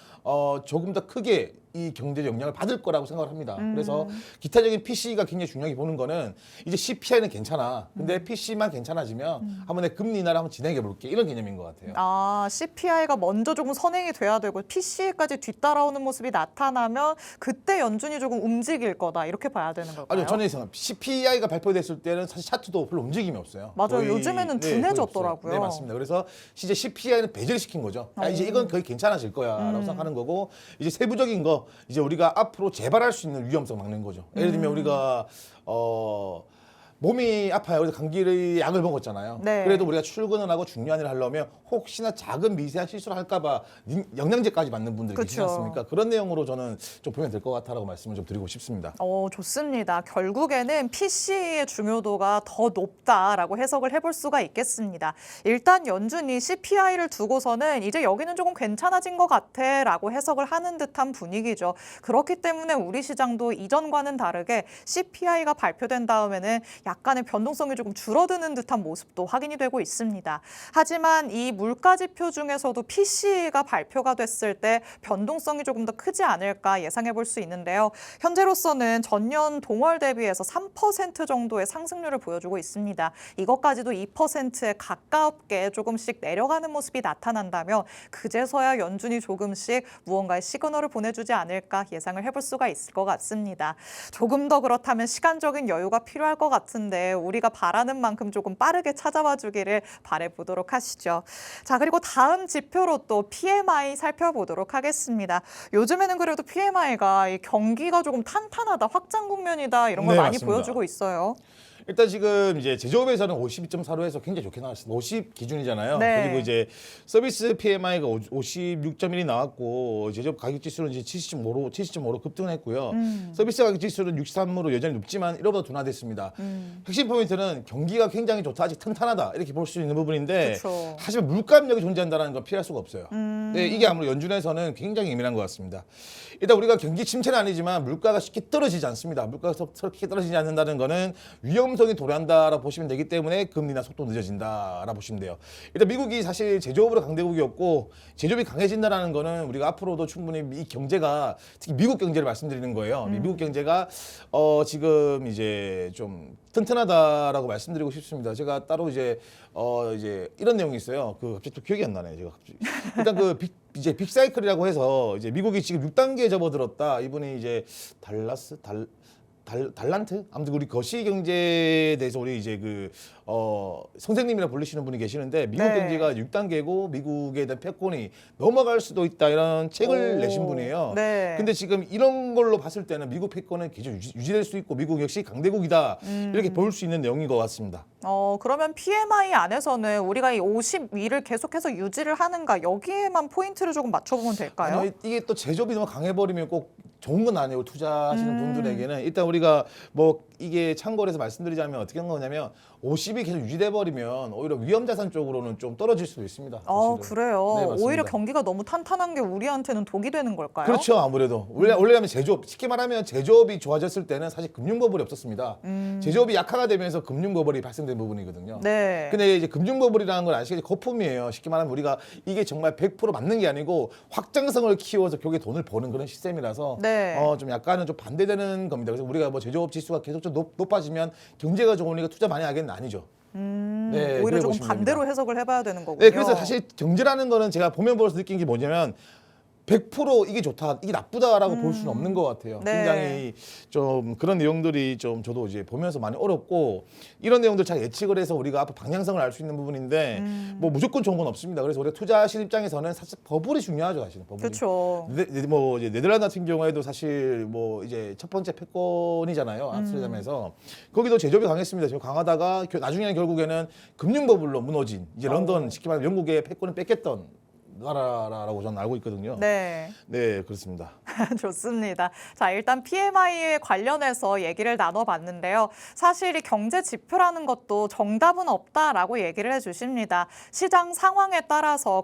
조금 더 크게 이 경제 영향을 받을 거라고 생각을 합니다. 그래서 기타적인 PC가 굉장히 중요하게 보는 거는 이제 CPI는 괜찮아. 근데 PC만 괜찮아지면 한번 내 금리 인하를 한번 진행해 볼게. 이런 개념인 것 같아요. 아, CPI가 먼저 조금 선행이 돼야 되고 PC까지 뒤따라오는 모습이 나타나면 그때 연준이 조금 움직일 거다. 이렇게 봐야 되는 걸까요? 아니요, 저는 생각 CPI가 발표됐을 때는 사실 차트도 별로 움직임이 없어요. 맞아요. 요즘에는 거의 둔해졌더라고요. 없어요. 네, 맞습니다. 그래서 이제 CPI는 배제를 시킨 거죠. 이제 이건 거의 괜찮아질 거야라고 생각하는 거고 이제 세부적인 거 이제 우리가 앞으로 재발할 수 있는 위험성 막는 거죠. 예를 들면 우리가 몸이 아파요. 그래서 감기의 약을 먹었잖아요. 네. 그래도 우리가 출근을 하고 중요한 일을 하려면 혹시나 작은 미세한 실수를 할까봐 영양제까지 맞는 분들이 계시지 그쵸. 않습니까? 그런 내용으로 저는 좀 보면 될 것 같다라고 말씀을 좀 드리고 싶습니다. 좋습니다. 결국에는 PC의 중요도가 더 높다라고 해석을 해볼 수가 있겠습니다. 일단 연준이 CPI를 두고서는 이제 여기는 조금 괜찮아진 것 같아라고 해석을 하는 듯한 분위기죠. 그렇기 때문에 우리 시장도 이전과는 다르게 CPI가 발표된 다음에는 약간의 변동성이 조금 줄어드는 듯한 모습도 확인이 되고 있습니다. 하지만 이 물가 지표 중에서도 PC가 발표가 됐을 때 변동성이 조금 더 크지 않을까 예상해 볼 수 있는데요. 현재로서는 전년 동월 대비해서 3% 정도의 상승률을 보여주고 있습니다. 이것까지도 2%에 가깝게 조금씩 내려가는 모습이 나타난다면 그제서야 연준이 조금씩 무언가의 시그널을 보내주지 않을까 예상을 해볼 수가 있을 것 같습니다. 조금 더 그렇다면 시간적인 여유가 필요할 것 같은데 우리가 바라는 만큼 조금 빠르게 찾아와 주기를 바라보도록 하시죠. 자, 그리고 다음 지표로 또 PMI 살펴보도록 하겠습니다. 요즘에는 그래도 PMI가 경기가 조금 탄탄하다, 확장 국면이다 이런 걸 네, 많이 맞습니다. 보여주고 있어요. 일단 지금 이제 제조업에서는 52.4로 해서 굉장히 좋게 나왔습니다. 50 기준이잖아요. 네. 그리고 이제 서비스 PMI가 56.1이 나왔고 제조업 가격 지수는 이제 70.5로 급등을 했고요. 서비스 가격 지수는 63으로 여전히 높지만 1호보다 둔화됐습니다. 핵심 포인트는 경기가 굉장히 좋다, 아직 튼튼하다 이렇게 볼 수 있는 부분인데 그쵸. 하지만 물가 압력이 존재한다는 건 피할 수가 없어요. 네, 이게 아무래도 연준에서는 굉장히 예민한 것 같습니다. 일단 우리가 경기 침체는 아니지만 물가가 쉽게 떨어지지 않습니다. 물가가 쉽게 떨어지지 않는다는 거는 위험성이 도래한다라고 보시면 되기 때문에 금리나 속도 늦어진다라고 보시면 돼요. 일단 미국이 사실 제조업으로 강대국이었고 제조업이 강해진다라는 거는 우리가 앞으로도 충분히 이 경제가 특히 미국 경제를 말씀드리는 거예요. 미국 경제가 지금 이제 좀 튼튼하다라고 말씀드리고 싶습니다. 제가 따로 이제 이런 내용이 있어요. 그 갑자기 또 기억이 안 나네. 제가 갑자기. 일단 그 이제 빅사이클이라고 해서 이제 미국이 지금 6단계에 접어들었다. 이분이 이제 달란트? 아무튼 우리 거시경제에 대해서 우리 이제 선생님이라 불리시는 분이 계시는데 미국 네. 경제가 6단계고 미국에 대한 패권이 넘어갈 수도 있다 이런 책을 오. 내신 분이에요. 네. 근데 지금 이런 걸로 봤을 때는 미국 패권은 계속 유지될 수 있고 미국 역시 강대국이다 이렇게 볼 수 있는 내용인 것 같습니다. 그러면 PMI 안에서는 우리가 이 52를 계속해서 유지를 하는가 여기에만 포인트를 조금 맞춰보면 될까요? 아니, 이게 또 제조업이 너무 강해버리면 꼭 좋은 건 아니에요. 투자하시는 분들에게는 일단 우리가 뭐 이게 참고해서 말씀드리자면 어떻게 한 거냐면 50이 계속 유지돼 버리면 오히려 위험 자산 쪽으로는 좀 떨어질 수도 있습니다. 사실은. 그래요. 네, 맞습니다. 오히려 경기가 너무 탄탄한 게 우리한테는 독이 되는 걸까요? 그렇죠. 아무래도 원래라면 제조업 쉽게 말하면 제조업이 좋아졌을 때는 사실 금융버블이 없었습니다. 제조업이 약화가 되면서 금융버블이 발생된 부분이거든요. 네. 근데 이제 금융버블이라는 건 아시겠지 거품이에요. 쉽게 말하면 우리가 이게 정말 100% 맞는 게 아니고 확장성을 키워서 결국에 돈을 버는 그런 시스템이라서 네. 좀 약간은 좀 반대되는 겁니다. 그래서 우리가 뭐 제조업 지수가 계속 좀 높아지면 경제가 좋으니까 투자 많이 하겠는 아니죠. 네, 오히려 그래 조금 보시면 반대로 됩니다. 해석을 해봐야 되는 거군요. 네, 그래서 사실 경제라는 거는 제가 보면 볼수록 느낀 게 뭐냐면 100% 이게 좋다, 이게 나쁘다라고 볼 수는 없는 것 같아요. 네. 굉장히 좀 그런 내용들이 좀 저도 이제 보면서 많이 어렵고 이런 내용들 잘 예측을 해서 우리가 앞으로 방향성을 알 수 있는 부분인데 뭐 무조건 좋은 건 없습니다. 그래서 우리가 투자하실 입장에서는 사실 버블이 중요하죠, 사실은 버블이. 그렇죠. 뭐 이제 네덜란드 같은 경우에도 사실 뭐 이제 첫 번째 패권이잖아요. 암스테르담에서 거기도 제조업이 강했습니다. 지금 강하다가 나중에는 결국에는 금융 버블로 무너진 이제 런던 쉽게 말하면 영국의 패권을 뺏겼던 나라라고 저는 알고 있거든요. 네. 네, 그렇습니다. 좋습니다. 자, 일단 PMI에 관련해서 얘기를 나눠봤는데요. 사실 이 경제 지표라는 것도 정답은 없다라고 얘기를 해주십니다. 시장 상황에 따라서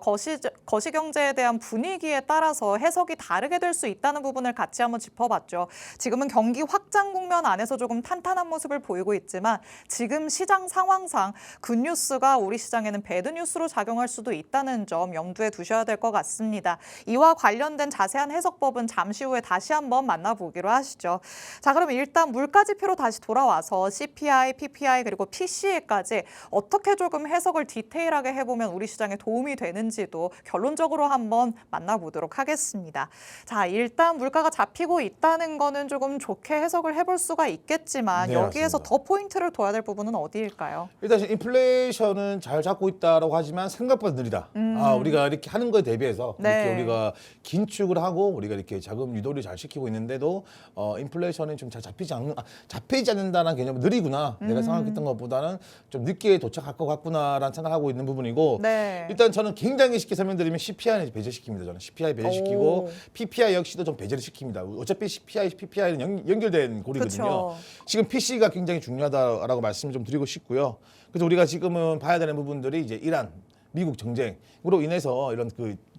거시경제에 대한 분위기에 따라서 해석이 다르게 될 수 있다는 부분을 같이 한번 짚어봤죠. 지금은 경기 확장 국면 안에서 조금 탄탄한 모습을 보이고 있지만 지금 시장 상황상 굿뉴스가 우리 시장에는 배드뉴스로 작용할 수도 있다는 점 염두에 두셔야 될 것 같습니다. 이와 관련된 자세한 해석법은 잠시 후에 다시 한번 만나보기로 하시죠. 자, 그럼 일단 물가지표로 다시 돌아와서 CPI, PPI 그리고 PCE까지 어떻게 조금 해석을 디테일하게 해보면 우리 시장에 도움이 되는지도 결론적으로 한번 만나보도록 하겠습니다. 자, 일단 물가가 잡히고 있다는 거는 조금 좋게 해석을 해볼 수가 있겠지만 네, 여기에서 맞습니다. 더 포인트를 둬야 될 부분은 어디일까요? 일단 인플레이션은 잘 잡고 있다라고 하지만 생각보다 느리다. 우리가 이렇게 하는 거에 대비해서 네. 이렇게 우리가 긴축을 하고 우리가 이렇게 자금 유도를 잘 시키고 있는데도 인플레이션이 좀 잘 잡히지 않는다는 개념은 느리구나. 내가 생각했던 것보다는 좀 늦게 도착할 것 같구나라는 생각하고 있는 부분이고 네. 일단 저는 굉장히 쉽게 설명드리면 CPI는 배제시킵니다. 저는 CPI 배제시키고 오. PPI 역시도 좀 배제를 시킵니다. 어차피 CPI, PPI는 연결된 고리거든요. 그쵸. 지금 PC가 굉장히 중요하다라고 말씀을 좀 드리고 싶고요. 그래서 우리가 지금은 봐야 되는 부분들이 이제 이란, 미국 정쟁으로 인해서 이런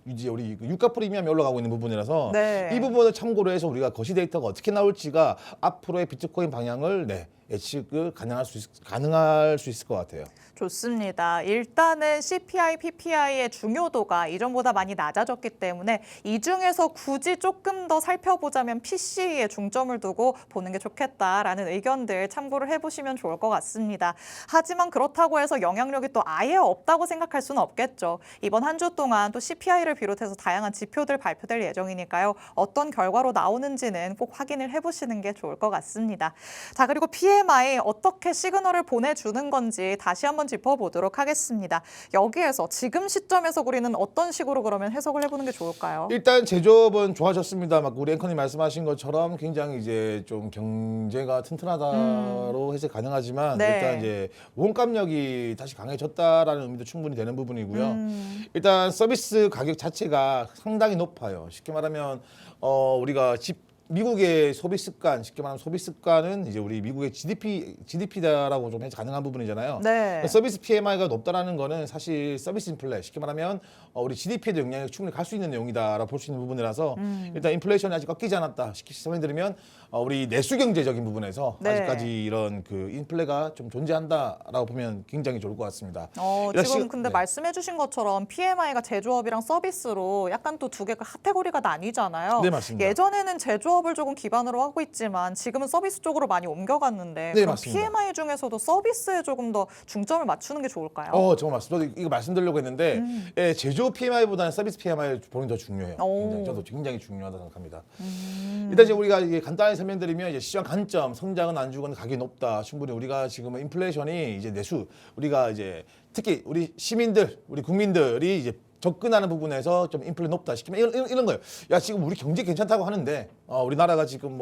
이제 우리 유가 프리미엄이 올라가고 있는 부분이라서 네. 이 부분을 참고로 해서 우리가 거시 데이터가 어떻게 나올지가 앞으로의 비트코인 방향을 예측을 가능할 수 있을 것 같아요. 좋습니다. 일단은 CPI, PPI의 중요도가 이전보다 많이 낮아졌기 때문에 이 중에서 굳이 조금 더 살펴보자면 PC에 중점을 두고 보는 게 좋겠다라는 의견들 참고를 해보시면 좋을 것 같습니다. 하지만 그렇다고 해서 영향력이 또 아예 없다고 생각할 수는 없겠죠. 이번 한 주 동안 또 CPI를 비롯해서 다양한 지표들 발표될 예정이니까요. 어떤 결과로 나오는지는 꼭 확인을 해보시는 게 좋을 것 같습니다. 자, 그리고 PMI 어떻게 시그널을 보내주는 건지 다시 한번 짚어보도록 하겠습니다. 여기에서 지금 시점에서 우리는 어떤 식으로 그러면 해석을 해보는 게 좋을까요? 일단 제조업은 좋아졌습니다. 막 우리 앵커님 말씀하신 것처럼 굉장히 이제 좀 경제가 튼튼하다로 해석 가능하지만 네. 일단 이제 원가력이 다시 강해졌다라는 의미도 충분히 되는 부분이고요. 일단 서비스 가격 자체가 상당히 높아요. 쉽게 말하면 우리가 미국의 소비 습관, 쉽게 말하면 소비 습관은 이제 우리 미국의 GDP다라고 좀 해서 가능한 부분이잖아요. 네. 서비스 PMI가 높다라는 거는 사실 서비스 인플레, 쉽게 말하면 우리 GDP에도 영향이 충분히 갈 수 있는 내용이다라고 볼 수 있는 부분이라서 일단 인플레이션이 아직 꺾이지 않았다. 쉽게 설명드리면 우리 내수 경제적인 부분에서 네. 아직까지 이런 인플레가 좀 존재한다라고 보면 굉장히 좋을 것 같습니다. 지금 근데 말씀해주신 것처럼 PMI가 제조업이랑 서비스로 약간 또 두 개가 카테고리가 나뉘잖아요. 네, 맞습니다. 예전에는 제조업 사업을 조금 기반으로 하고 있지만 지금은 서비스 쪽으로 많이 옮겨갔는데 네, 그럼 맞습니다. PMI 중에서도 서비스에 조금 더 중점을 맞추는 게 좋을까요? 정말 맞습니다. 저도 이거 말씀드리려고 했는데 예, 제조업 PMI보다는 서비스 PMI 보는 게 더 중요해요. 오. 저도 굉장히 중요하다고 생각합니다. 일단 이제 우리가 이게 간단히 설명드리면 이제 시장 관점, 성장은 안 주고는 가격이 높다. 충분히 우리가 지금은 인플레이션이 이제 내수 우리가 이제 특히 우리 시민들, 우리 국민들이 이제 접근하는 부분에서 좀 인플레 높다 시키면 이런 거예요. 야 지금 우리 경제 괜찮다고 하는데 우리나라가 지금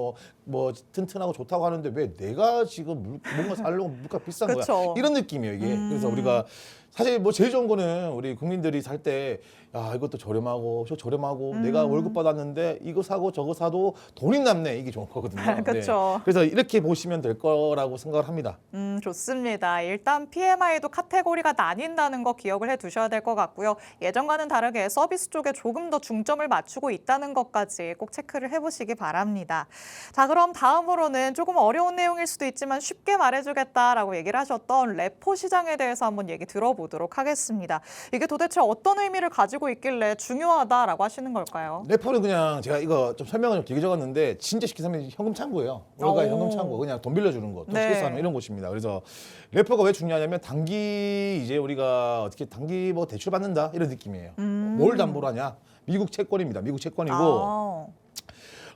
뭐 튼튼하고 좋다고 하는데 왜 내가 지금 뭔가 살려고 물가 비싼 거야? 그쵸. 이런 느낌이에요 이게. 그래서 우리가 사실 뭐 제일 좋은 거는 우리 국민들이 살 때 야 이것도 저렴하고 저 저렴하고 내가 월급 받았는데 이거 사고 저거 사도 돈이 남네 이게 좋은 거거든요. 그쵸. 그래서 이렇게 보시면 될 거라고 생각을 합니다. 좋습니다. 일단 PMI도 카테고리가 나뉜다는 거 기억을 해두셔야 될 것 같고요. 예전과는 다르게 서비스 쪽에 조금 더 중점을 맞추고 있다는 것까지 꼭 체크를 해보시기 바랍니다. 자, 그럼 다음으로는 조금 어려운 내용일 수도 있지만 쉽게 말해주겠다라고 얘기를 하셨던 레포 시장에 대해서 한번 얘기 들어보도록 하겠습니다. 이게 도대체 어떤 의미를 가지고 있길래 중요하다라고 하시는 걸까요? 레포는 그냥 제가 이거 좀 설명을 좀 길게 적었는데 진짜 쉽게 설명하면 현금 창구예요. 월가 현금 창구 그냥 돈 빌려주는 거, 돈 네. 스케스 하는 이런 곳입니다. 그래서 레포가 왜 중요하냐면 단기 이제 우리가 어떻게 단기 뭐 대출 받는다 이런 느낌이에요. 뭘 담보로 하냐? 미국 채권입니다. 미국 채권이고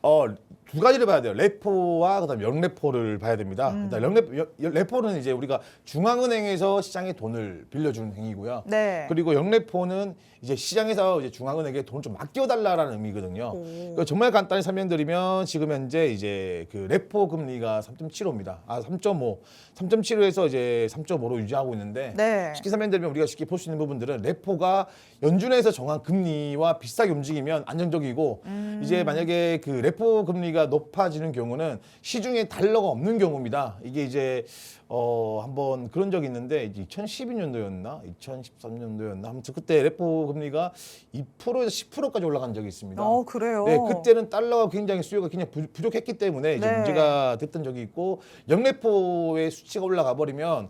아, 두 가지를 봐야 돼요. 레포와 그다음에 연레포를 봐야 됩니다. 일단 레포는 이제 우리가 중앙은행에서 시장에 돈을 빌려주는 행위고요. 네. 그리고 연레포는 이제 시장에서 이제 중앙은행에 돈을 좀 맡겨달라라는 의미거든요. 오. 그러니까 정말 간단히 설명드리면 지금 현재 이제 그 레포 금리가 3.75입니다. 3.5, 3.75에서 이제 3.5로 유지하고 있는데 네. 쉽게 설명드리면 우리가 쉽게 볼 수 있는 부분들은 레포가 연준에서 정한 금리와 비슷하게 움직이면 안정적이고 이제 만약에 그 레포 금리가 높아지는 경우는 시중에 달러가 없는 경우입니다. 이게 이제 한번 그런 적이 있는데 2012년도였나 2013년도였나 아무튼 그때 레포 금리가 2%에서 10%까지 올라간 적이 있습니다. 그래요? 네, 그때는 달러가 굉장히 수요가 굉장히 부족했기 때문에 이제 네. 문제가 됐던 적이 있고 영레포의 수치가 올라가 버리면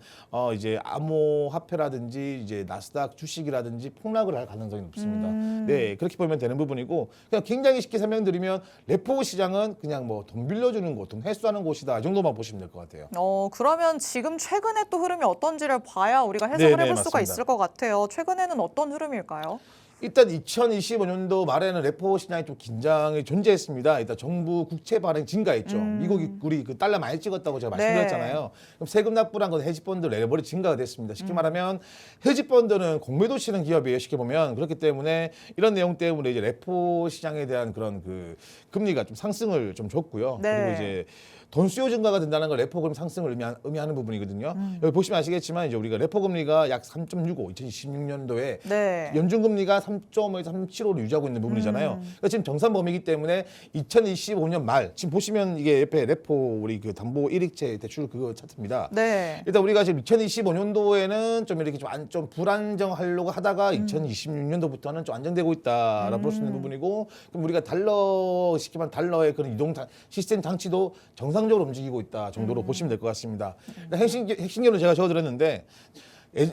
이제 암호화폐라든지 이제 나스닥 주식이라든지 폭락을 할 가능성이 높습니다. 네, 그렇게 보면 되는 부분이고 그냥 굉장히 쉽게 설명드리면 레포 시장은 그냥 뭐 돈 빌려주는 곳, 돈 회수하는 곳이다 이 정도만 보시면 될 것 같아요. 그러면 지금 최근에 또 흐름이 어떤지를 봐야 우리가 해석을 네, 해볼 수가 맞습니다. 있을 것 같아요. 최근에는 어떤 흐름일까요? 일단 2025년도 말에는 레포 시장이 좀 긴장이 존재했습니다. 일단 정부 국채 발행 증가했죠. 미국이 우리 그 달러 많이 찍었다고 제가 네. 말씀드렸잖아요. 그럼 세금 납부란 건 헤지펀드 레버리 증가가 됐습니다. 쉽게 말하면 헤지펀드는 공매도 치는 기업이에요. 쉽게 보면 그렇기 때문에 이런 내용 때문에 이제 레포 시장에 대한 그런 그 금리가 좀 상승을 좀 줬고요. 네. 그리고 이제 돈 수요 증가가 된다는 건 레포 금리 상승을 의미하는 부분이거든요. 여기 보시면 아시겠지만 이제 우리가 레포 금리가 약 3.65, 2026년도에 네. 연준 금리가 3.5에서 3.75를 유지하고 있는 부분이잖아요. 그러니까 지금 정산 범위이기 때문에 2025년 말 지금 보시면 이게 옆에 레포 우리 그 담보 일익채 대출 그거 차트입니다. 네. 일단 우리가 지금 2025년도에는 좀 이렇게 좀 불안정하려고 하다가 2026년도부터는 좀 안정되고 있다라고 볼 수 있는 부분이고 그럼 우리가 달러 쉽게 말하면 달러의 그런 이동 시스템 장치도 정상적으로 움직이고 있다 정도로 보시면 될 것 같습니다. 핵심적으로 제가 적어드렸는데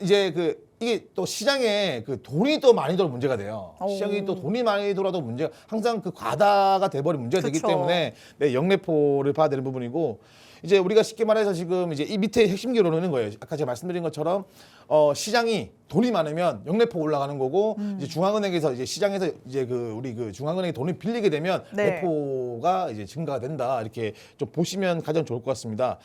이제 이게 또 시장에 그 돈이 또 많이 돌아 문제가 돼요. 시장이 또 돈이 많이 돌아도 문제가 항상 그 과다가 돼버린 문제가 되기 그쵸. 때문에 영레포를 봐야 되는 부분이고 이제 우리가 쉽게 말해서 지금 이제 이 밑에 핵심 기로는 있는 거예요. 아까 제가 말씀드린 것처럼 시장이 돈이 많으면 영레포 올라가는 거고 이제 중앙은행에서 이제 시장에서 이제 우리 중앙은행이 돈을 빌리게 되면 네. 레포가 이제 증가가 된다 이렇게 좀 보시면 가장 좋을 것 같습니다.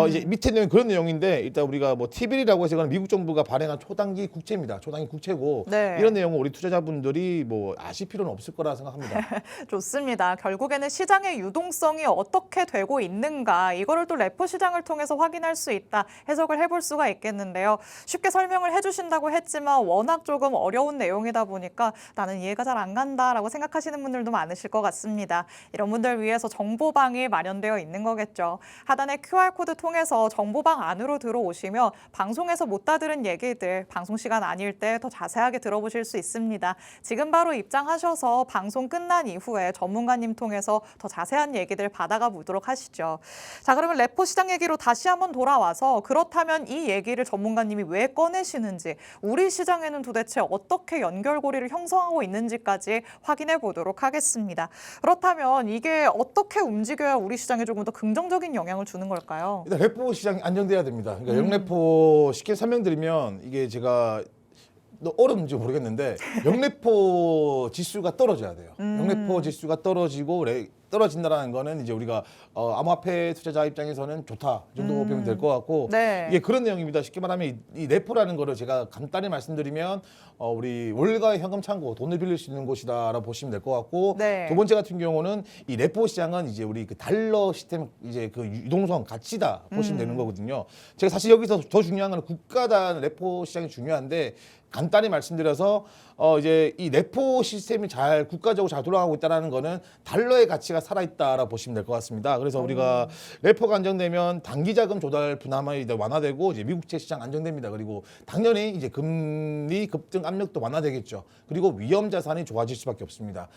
이제 밑에 내용 그런 내용인데 일단 우리가 뭐 T-빌이라고 해서 이건 미국 정부가 발행한 초단기 국채입니다. 초단기 국채고 네. 이런 내용을 우리 투자자분들이 뭐 아실 필요는 없을 거라 생각합니다. 좋습니다. 결국에는 시장의 유동성이 어떻게 되고 있는가 이거를 또 레포 시장을 통해서 확인할 수 있다 해석을 해볼 수가 있겠는데요. 쉽게 설명을 해주신다고 했지만 워낙 조금 어려운 내용이다 보니까 나는 이해가 잘 안 간다라고 생각하시는 분들도 많으실 것 같습니다. 이런 분들 위해서 정보방이 마련되어 있는 거겠죠. 하단의 QR코드 통해서 정보방 안으로 들어오시면 방송에서 못 다 들은 얘기들 방송 시간 아닐 때 더 자세하게 들어보실 수 있습니다. 지금 바로 입장하셔서 방송 끝난 이후에 전문가님 통해서 더 자세한 얘기들 받아가 보도록 하시죠. 자, 그러면 레포 시장 얘기로 다시 한번 돌아와서 그렇다면 이 얘기를 전문가님이 왜 꺼내시는지, 우리 시장에는 도대체 어떻게 연결고리를 형성하고 있는지까지 확인해 보도록 하겠습니다. 그렇다면 이게 어떻게 움직여야 우리 시장에 조금 더 긍정적인 영향을 주는 걸까요? 일단 레포 시장이 안정돼야 됩니다. 그러니까 영레포 쉽게 설명드리면 이게 제가 어려운지 모르겠는데 영레포 지수가 떨어져야 돼요. 영레포 지수가 떨어지고 떨어진다라는 거는 이제 우리가 암호화폐 투자자 입장에서는 좋다 이 정도 보면 될 것 같고 네. 이게 그런 내용입니다. 쉽게 말하면 이 레포라는 거를 제가 간단히 말씀드리면 우리 월가의 현금 창고, 돈을 빌릴 수 있는 곳이다라고 보시면 될 것 같고 네. 두 번째 같은 경우는 이 레포 시장은 이제 우리 그 달러 시스템 이제 그 유동성 가치다 보시면 되는 거거든요. 제가 사실 여기서 더 중요한 건 국가단 레포 시장이 중요한데 간단히 말씀드려서 이제 이 레포 시스템이 잘 국가적으로 잘 돌아가고 있다는 거는 달러의 가치가 살아있다라고 보시면 될 것 같습니다. 그래서 우리가 레포가 안정되면 단기 자금 조달 분함이 완화되고 이제 미국채 시장 안정됩니다. 그리고 당연히 이제 금리 급등 압력도 완화되겠죠. 그리고 위험 자산이 좋아질 수밖에 없습니다.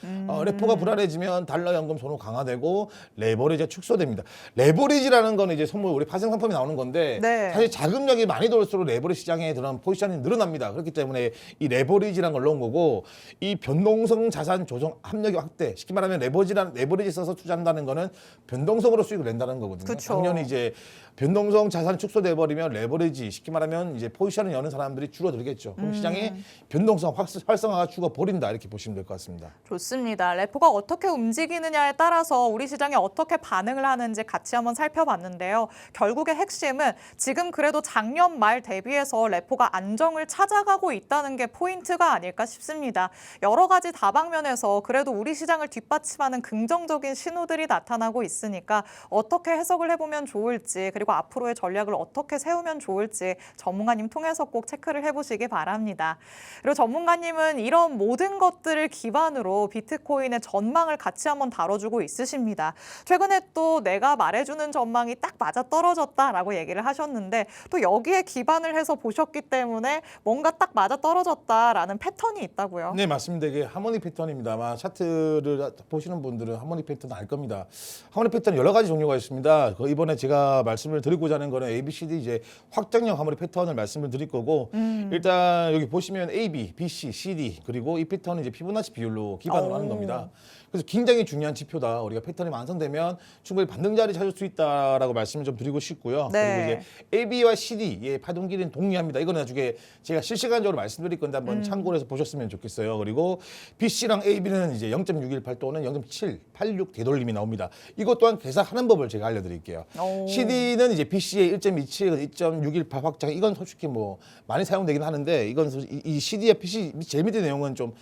레포가 불안해지면 달러 연금 선호 강화되고 레버리지가 축소됩니다. 레버리지라는 거는 이제 선물 우리 파생 상품이 나오는 건데 네. 사실 자금력이 많이 돌수록 레버리지 시장에 들어간 포지션이 늘어납니다. 그렇기 때문에 이 레버리지라는 걸 넣은 거고 이 변동성 자산 조정 압력의 확대 쉽게 말하면 레버리지 써서 투자한다는 거는 변동성으로 수익을 낸다는 거거든요. 그쵸. 당연히 이제 변동성 자산이 축소돼 버리면 레버리지 쉽게 말하면 이제 포지션을 여는 사람들이 줄어들겠죠. 그럼 시장의 변동성 활성화가 죽어 버린다 이렇게 보시면 될 것 같습니다. 좋습니다. 레포가 어떻게 움직이느냐에 따라서 우리 시장이 어떻게 반응을 하는지 같이 한번 살펴봤는데요. 결국의 핵심은 지금 그래도 작년 말 대비해서 레포가 안정을 찾아가고 있다는 게 포인트가 아닐까 싶습니다. 여러 가지 다방면에서 그래도 우리 시장을 뒷받침하는 긍정적인 신호들이 나타나고 있으니까 어떻게 해석을 해보면 좋을지 그리고 앞으로의 전략을 어떻게 세우면 좋을지 전문가님 통해서 꼭 체크를 해보시기 바랍니다. 그리고 전문가님은 이런 모든 것들을 기반으로 비트코인의 전망을 같이 한번 다뤄주고 있으십니다. 최근에 또 내가 말해주는 전망이 딱 맞아떨어졌다라고 얘기를 하셨는데 또 여기에 기반을 해서 보셨기 때문에 뭔가 딱 맞아떨어졌다라는 패턴이 있다고요. 네, 맞습니다. 이게 하모닉 패턴입니다. 아마 차트를 보시는 분들은 하모닉 패턴 알 겁니다. 하모닉 패턴 여러 가지 종류가 있습니다. 이번에 제가 말씀을 드리고자 하는 거는 ABCD 이제 확장형 하모닉 패턴을 말씀을 드릴 거고 일단 여기 보시면 AB, BC, CD 그리고 이 패턴은 이제 피보나치 비율로 기반으로 하는 겁니다. 그래서 굉장히 중요한 지표다. 우리가 패턴이 완성되면 충분히 반등 자리 찾을 수 있다라고 말씀을 좀 드리고 싶고요. 네. 그리고 이제 AB와 CD의 파동 길이는 동일합니다. 이거는 나중에 제가 실시간적으로 말씀드릴 건데 한번 참고를 해서 보셨으면 좋겠어요. 그리고 BC랑 AB는 이제 0.618 또는 0.786 되돌림이 나옵니다. 이것 또한 계산하는 법을 제가 알려드릴게요. CD는 이제 BC의 1.27, 2.618 확장. 이건 솔직히 뭐 많이 사용되긴 하는데 이건 이 CD와 BC 제일 밑에 내용은 좀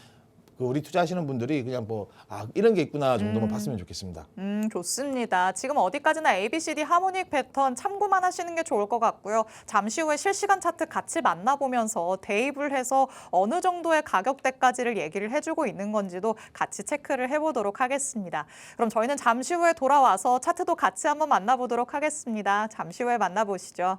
우리 투자하시는 분들이 그냥 뭐 이런 게 있구나 정도만 봤으면 좋겠습니다. 좋습니다. 지금 어디까지나 ABCD 하모닉 패턴 참고만 하시는 게 좋을 것 같고요. 잠시 후에 실시간 차트 같이 만나보면서 대입을 해서 어느 정도의 가격대까지를 얘기를 해주고 있는 건지도 같이 체크를 해보도록 하겠습니다. 그럼 저희는 잠시 후에 돌아와서 차트도 같이 한번 만나보도록 하겠습니다. 잠시 후에 만나보시죠.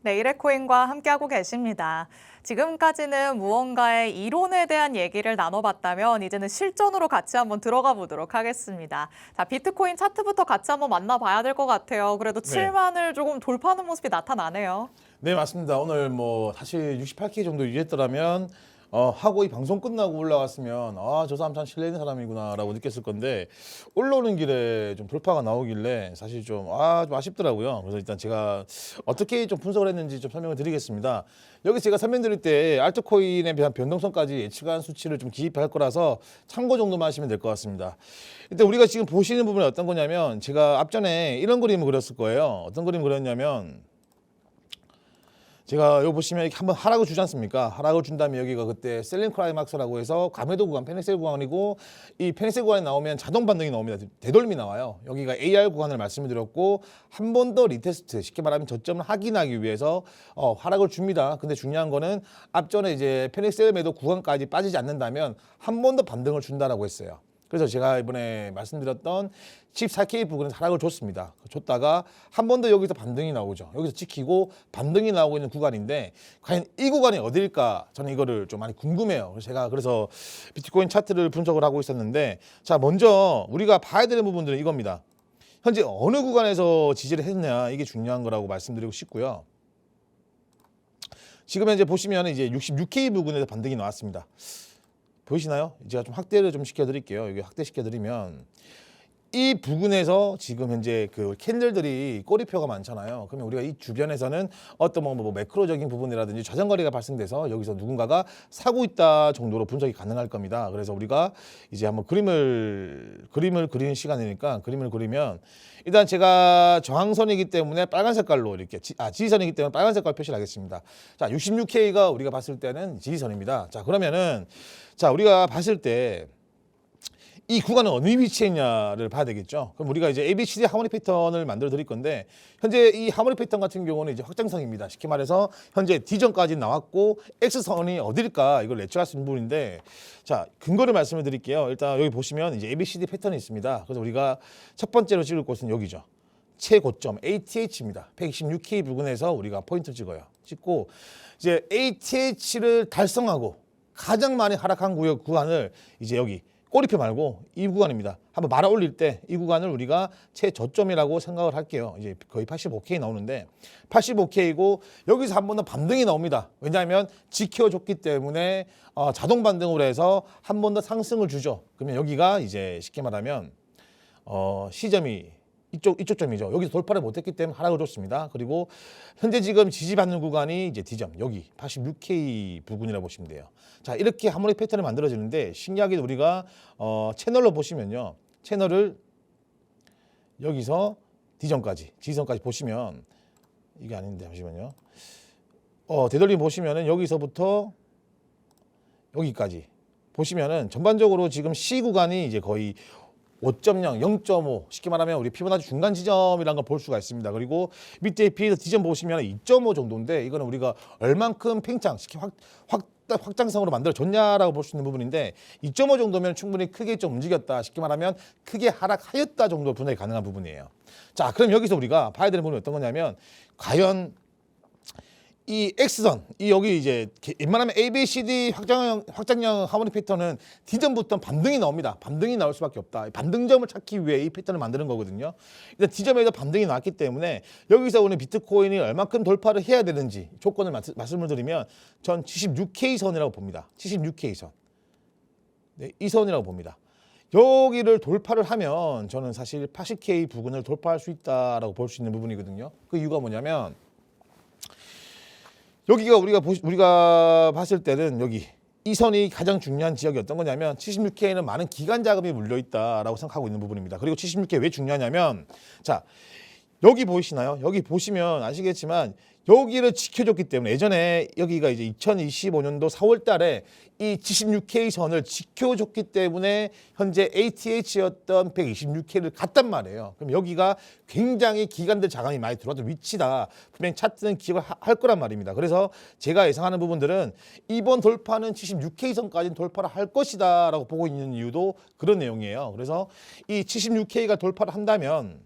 네, 이레코인과 함께하고 계십니다. 지금까지는 무언가의 이론에 대한 얘기를 나눠봤다면 이제는 실전으로 같이 한번 들어가 보도록 하겠습니다. 자, 비트코인 차트부터 같이 한번 만나봐야 될 것 같아요. 그래도 네. 7만을 조금 돌파하는 모습이 나타나네요. 네, 맞습니다. 오늘 뭐 사실 68K 정도 유지했더라면 하고 이 방송 끝나고 올라왔으면 저 사람 참 실력 있는 사람이구나라고 느꼈을 건데 올라오는 길에 좀 돌파가 나오길래 사실 좀 아쉽더라고요. 그래서 일단 제가 어떻게 좀 분석을 했는지 좀 설명을 드리겠습니다. 여기 제가 설명드릴 때 알트코인에 대한 변동성까지 예측한 수치를 좀 기입할 거라서 참고 정도만 하시면 될 것 같습니다. 일단 우리가 지금 보시는 부분이 어떤 거냐면 제가 앞전에 이런 그림을 그렸을 거예요. 어떤 그림 그렸냐면 제가 여기 보시면 이렇게 한번 하락을 주지 않습니까? 하락을 준 다음에 여기가 그때 셀링 클라이막스라고 해서 감회도 구간, 페닉셀 구간이고 이 페닉셀 구간에 나오면 자동 반등이 나옵니다. 되돌림이 나와요. 여기가 AR 구간을 말씀을 드렸고 한 번 더 리테스트, 쉽게 말하면 저점을 확인하기 위해서 하락을 줍니다. 근데 중요한 거는 앞전에 이제 페닉셀 매도 구간까지 빠지지 않는다면 한 번 더 반등을 준다라고 했어요. 그래서 제가 이번에 말씀드렸던 14K 부근에서 하락을 줬습니다. 줬다가 한 번 더 여기서 반등이 나오죠. 여기서 지키고 반등이 나오고 있는 구간인데 과연 이 구간이 어디일까? 저는 이거를 좀 많이 궁금해요. 그래서 비트코인 차트를 분석을 하고 있었는데 자, 먼저 우리가 봐야 되는 부분들은 이겁니다. 현재 어느 구간에서 지지를 했냐 이게 중요한 거라고 말씀드리고 싶고요. 지금 현재 보시면 이제 66K 부근에서 반등이 나왔습니다. 보이시나요? 제가 좀 확대를 좀 시켜드릴게요. 여기 확대 시켜드리면 이 부근에서 지금 현재 그 캔들들이 꼬리표가 많잖아요. 그러면 우리가 이 주변에서는 어떤 뭐 매크로적인 부분이라든지 저장거리가 발생돼서 여기서 누군가가 사고 있다 정도로 분석이 가능할 겁니다. 그래서 우리가 이제 한번 그림을 그리는 시간이니까 그림을 그리면 일단 제가 저항선이기 때문에 빨간 색깔로 이렇게 지지선이기 때문에 빨간 색깔 표시를 하겠습니다. 자, 66K가 우리가 봤을 때는 지지선입니다. 자, 그러면은 자, 우리가 봤을 때 이 구간은 어느 위치에 있냐를 봐야 되겠죠. 그럼 우리가 이제 ABCD 하모니 패턴을 만들어 드릴 건데 현재 이 하모니 패턴 같은 경우는 이제 확장성입니다. 쉽게 말해서 현재 D점까지 나왔고 X선이 어딜까 이걸 예측할 수 있는 부분인데 자, 근거를 말씀을 드릴게요. 일단 여기 보시면 이제 ABCD 패턴이 있습니다. 그래서 우리가 첫 번째로 찍을 곳은 여기죠. 최고점 ATH입니다. 126K 부근에서 우리가 포인트 찍어요. 찍고 이제 ATH를 달성하고 가장 많이 하락한 구간을 이제 여기 꼬리표 말고 이 구간입니다. 한번 말아 올릴 때 이 구간을 우리가 최저점이라고 생각을 할게요. 이제 거의 85K 나오는데 85K이고 여기서 한 번 더 반등이 나옵니다. 왜냐하면 지켜줬기 때문에 자동 반등으로 해서 한 번 더 상승을 주죠. 그러면 여기가 이제 쉽게 말하면 시점이 이쪽 점이죠. 여기서 돌파를 못했기 때문에 하락을 줬습니다. 그리고 현재 지금 지지받는 구간이 이제 D점 여기 86K 부근이라고 보시면 돼요. 자, 이렇게 하모니 패턴이 만들어지는데 신기하게도 우리가 채널로 보시면요, 채널을 여기서 D점까지 지지선까지 보시면 이게 아닌데 잠시만요. 되돌림 보시면은 여기서부터 여기까지 보시면은 전반적으로 지금 C 구간이 이제 거의 5.0, 0.5 쉽게 말하면 우리 피보나치 중간 지점이라는 걸 볼 수가 있습니다. 그리고 밑에 B에서 D점 보시면 2.5 정도인데 이거는 우리가 얼만큼 팽창, 쉽게 확장성으로 만들어졌냐라고 볼 수 있는 부분인데 2.5 정도면 충분히 크게 좀 움직였다. 쉽게 말하면 크게 하락하였다 정도 분석이 가능한 부분이에요. 자, 그럼 여기서 우리가 봐야 되는 부분이 어떤 거냐면 과연 이 X선, 이 여기 이제 웬만하면 ABCD 확장형 하모니 패턴은 D점부터 반등이 나옵니다. 반등이 나올 수밖에 없다. 반등점을 찾기 위해 이 패턴을 만드는 거거든요. 일단 D점에서 반등이 나왔기 때문에 여기서 오늘 비트코인이 얼마큼 돌파를 해야 되는지 조건을 말씀을 드리면 전 76K 선이라고 봅니다. 76K 선. 네, 이 선이라고 봅니다. 여기를 돌파를 하면 저는 사실 80K 부근을 돌파할 수 있다라고 볼 수 있는 부분이거든요. 그 이유가 뭐냐면 여기가 우리가 봤을 때는 여기 이 선이 가장 중요한 지역이 어떤 거냐면 76K는 많은 기간 자금이 물려 있다라고 생각하고 있는 부분입니다. 그리고 76K 왜 중요하냐면 자, 여기 보이시나요? 여기 보시면 아시겠지만 여기를 지켜줬기 때문에 예전에 여기가 이제 2025년도 4월 달에 이 76K 선을 지켜줬기 때문에 현재 ATH였던 126K를 갔단 말이에요. 그럼 여기가 굉장히 기관들 자금이 많이 들어왔던 위치다. 분명히 차트는 기억을 할 거란 말입니다. 그래서 제가 예상하는 부분들은 이번 돌파는 76K 선까지는 돌파를 할 것이다 라고 보고 있는 이유도 그런 내용이에요. 그래서 이 76K가 돌파를 한다면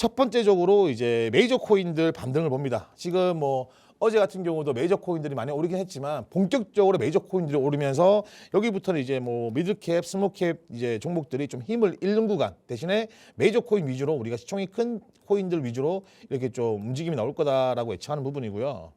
첫 번째적으로 이제 메이저 코인들 반등을 봅니다. 지금 뭐 어제 같은 경우도 메이저 코인들이 많이 오르긴 했지만 본격적으로 메이저 코인들이 오르면서 여기부터는 이제 뭐 미들캡, 스몰캡 이제 종목들이 좀 힘을 잃는 구간 대신에 메이저 코인 위주로 우리가 시총이 큰 코인들 위주로 이렇게 좀 움직임이 나올 거다라고 예측하는 부분이고요.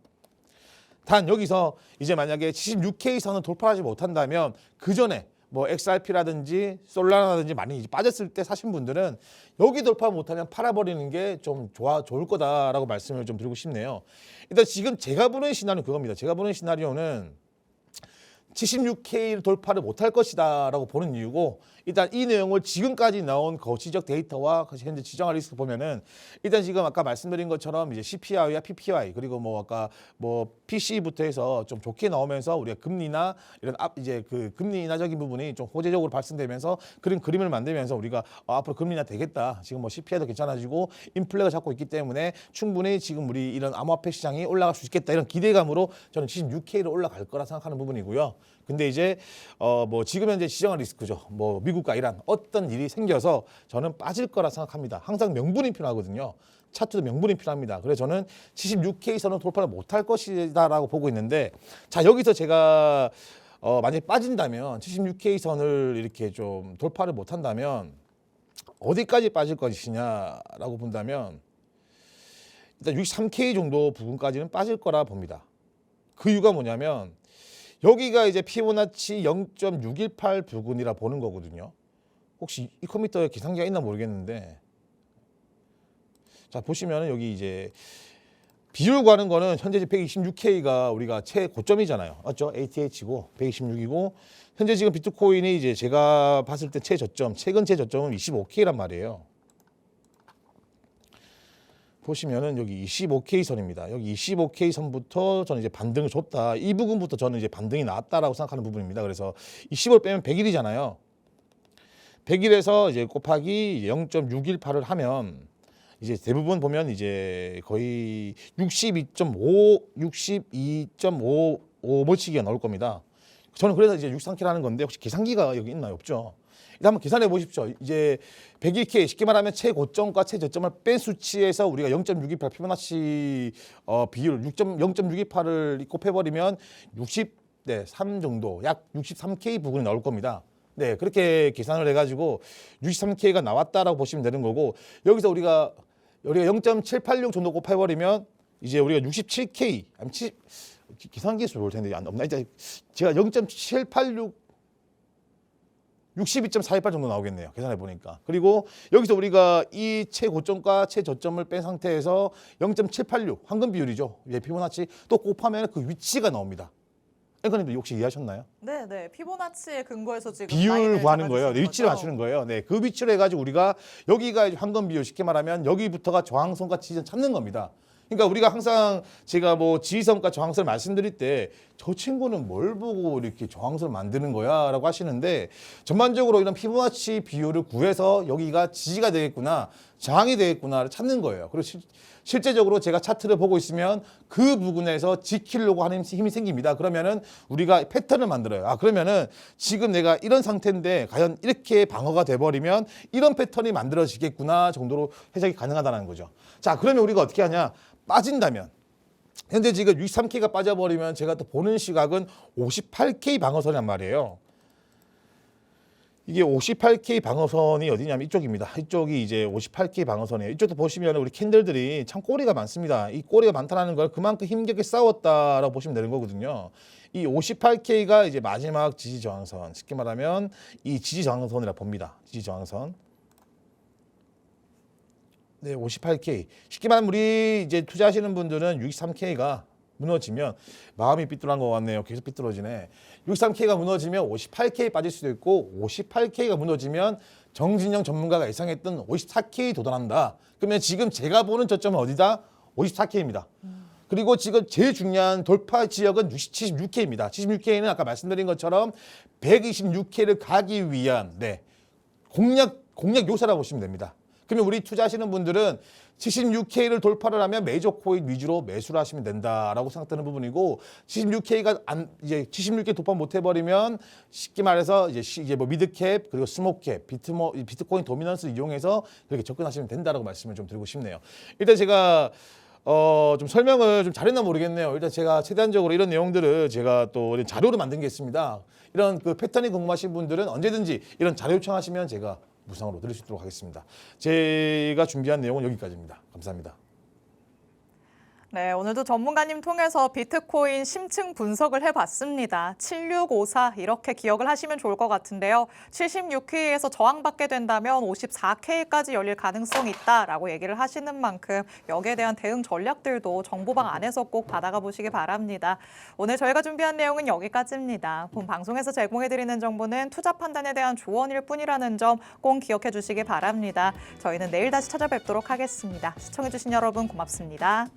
단 여기서 이제 만약에 76K 선을 돌파하지 못한다면 그 전에 뭐 XRP라든지 솔라나라든지 많이 이제 빠졌을 때 사신 분들은 여기 돌파 못하면 팔아버리는 게 좀 좋을 거다라고 말씀을 좀 드리고 싶네요. 일단 지금 제가 보는 시나리오는 그겁니다. 제가 보는 시나리오는 76K 돌파를 못할 것이다라고 보는 이유고 일단 이 내용을 지금까지 나온 거시적 데이터와 현재 지정할 리스크 보면은 일단 지금 아까 말씀드린 것처럼 이제 CPI와 PPI 그리고 뭐 아까 뭐 PC부터 해서 좀 좋게 나오면서 우리가 금리나 이런 이제 그 금리 인하적인 부분이 좀 호재적으로 발생되면서 그런 그림을 만들면서 우리가 앞으로 금리 인하 되겠다. 지금 뭐 CPI도 괜찮아지고 인플레가 잡고 있기 때문에 충분히 지금 우리 이런 암호화폐 시장이 올라갈 수 있겠다 이런 기대감으로 저는 76K로 올라갈 거라 생각하는 부분이고요. 근데 이제 뭐 지금 현재 지정한 리스크죠. 뭐 미국과 이란 어떤 일이 생겨서 저는 빠질 거라 생각합니다. 항상 명분이 필요하거든요. 차트도 명분이 필요합니다. 그래서 저는 76K 선은 돌파를 못할 것이다라고 보고 있는데 자 여기서 제가 만약에 빠진다면 76K 선을 이렇게 좀 돌파를 못한다면 어디까지 빠질 것이냐라고 본다면 일단 63K 정도 부분까지는 빠질 거라 봅니다. 그 이유가 뭐냐면 여기가 이제 피보나치 0.618 부근이라 보는 거거든요. 혹시 이 컴퓨터에 계산기가 있나 모르겠는데 자 보시면은 여기 이제 비율 구하는 거는 현재 126K가 우리가 최고점이잖아요. 맞죠? ATH고 126이고 현재 지금 비트코인이 이제 제가 봤을 때 최저점, 최근 최저점은 25K란 말이에요. 보시면은 여기 25K 선입니다. 여기 25K 선부터 저는 이제 반등을 줬다. 이 부분부터 저는 이제 반등이 나왔다라고 생각하는 부분입니다. 그래서 이 10을 빼면 100일이잖아요. 100일에서 이제 곱하기 0.618을 하면 이제 대부분 보면 이제 거의 62.5모치기가 나올 겁니다. 저는 그래서 이제 63K를 하는 건데 혹시 계산기가 여기 있나요? 없죠? 일단 한번 계산해 보십시오. 이제 101K 쉽게 말하면 최고점과 최저점을 뺀 수치에서 우리가 0.628 피보나치 비율 0.628을 곱해버리면 3 정도 약 63K 부근이 나올 겁니다. 네, 그렇게 계산을 해가지고 63K가 나왔다라고 보시면 되는 거고 여기서 우리가 0.786 정도 곱해버리면 이제 우리가 67K 아니 계산기 수를 볼 텐데 안 없나? 일단 제가 0.786 62.418 정도 나오겠네요. 계산해 보니까. 그리고 여기서 우리가 이 최고점과 최저점을 뺀 상태에서 0.786 황금 비율이죠. 예, 피보나치 또 곱하면 그 위치가 나옵니다. 앵커님도 혹시 이해하셨나요? 네. 피보나치에 근거해서 지금 비율 라인을 구하는 거예요. 잡아주시는 위치를 거죠? 맞추는 거예요. 네, 그 위치를 해가지고 우리가 여기가 이제 황금 비율 쉽게 말하면 여기부터가 저항선과 지지선 찾는 겁니다. 그러니까 우리가 항상 제가 뭐 지지선과 저항선을 말씀드릴 때 저 친구는 뭘 보고 이렇게 저항선을 만드는 거야 라고 하시는데 전반적으로 이런 피보나치 비율을 구해서 여기가 지지가 되겠구나 저항이 되겠구나를 찾는 거예요. 그리고 실제적으로 제가 차트를 보고 있으면 그 부분에서 지키려고 하는 힘이 생깁니다. 그러면은 우리가 패턴을 만들어요. 그러면은 지금 내가 이런 상태인데 과연 이렇게 방어가 돼버리면 이런 패턴이 만들어지겠구나 정도로 해석이 가능하다는 거죠. 자, 그러면 우리가 어떻게 하냐? 빠진다면 현재 지금 63K가 빠져버리면 제가 또 보는 시각은 58K 방어선이란 말이에요. 이게 58K 방어선이 어디냐면 이쪽입니다. 이쪽이 이제 58K 방어선이에요. 이쪽도 보시면 우리 캔들들이 참 꼬리가 많습니다. 이 꼬리가 많다는 걸 그만큼 힘겹게 싸웠다라고 보시면 되는 거거든요. 이 58K가 이제 마지막 지지 저항선, 쉽게 말하면 이 지지 저항선이라 봅니다. 지지 저항선. 네, 58K. 쉽게 말하면 우리 이제 투자하시는 분들은 63K가 무너지면 마음이 삐뚤한 것 같네요. 계속 삐뚤어지네. 63K가 무너지면 58K 빠질 수도 있고 58K가 무너지면 정진영 전문가가 예상했던 54K 도달한다. 그러면 지금 제가 보는 저점은 어디다? 54K입니다. 그리고 지금 제일 중요한 돌파 지역은 76K입니다. 76K는 아까 말씀드린 것처럼 126K를 가기 위한 공략 요소라고 보시면 됩니다. 그러면 우리 투자하시는 분들은 76K를 돌파를 하면 메이저 코인 위주로 매수를 하시면 된다라고 생각되는 부분이고 76K가 이제 76K 돌파 못 해버리면 쉽게 말해서 이제 뭐 미드캡 그리고 스몰캡 비트코인 도미넌스 이용해서 그렇게 접근하시면 된다라고 말씀을 좀 드리고 싶네요. 일단 제가 좀 설명을 좀 잘했나 모르겠네요. 일단 제가 최대한적으로 이런 내용들을 제가 또 자료로 만든 게 있습니다. 이런 그 패턴이 궁금하신 분들은 언제든지 이런 자료 요청하시면 제가 무상으로 드릴 수 있도록 하겠습니다. 제가 준비한 내용은 여기까지입니다. 감사합니다. 네, 오늘도 전문가님 통해서 비트코인 심층 분석을 해봤습니다. 7654 이렇게 기억을 하시면 좋을 것 같은데요. 76K에서 저항받게 된다면 54K까지 열릴 가능성이 있다라고 얘기를 하시는 만큼 여기에 대한 대응 전략들도 정보방 안에서 꼭 받아가 보시기 바랍니다. 오늘 저희가 준비한 내용은 여기까지입니다. 본 방송에서 제공해드리는 정보는 투자 판단에 대한 조언일 뿐이라는 점 꼭 기억해 주시기 바랍니다. 저희는 내일 다시 찾아뵙도록 하겠습니다. 시청해주신 여러분 고맙습니다.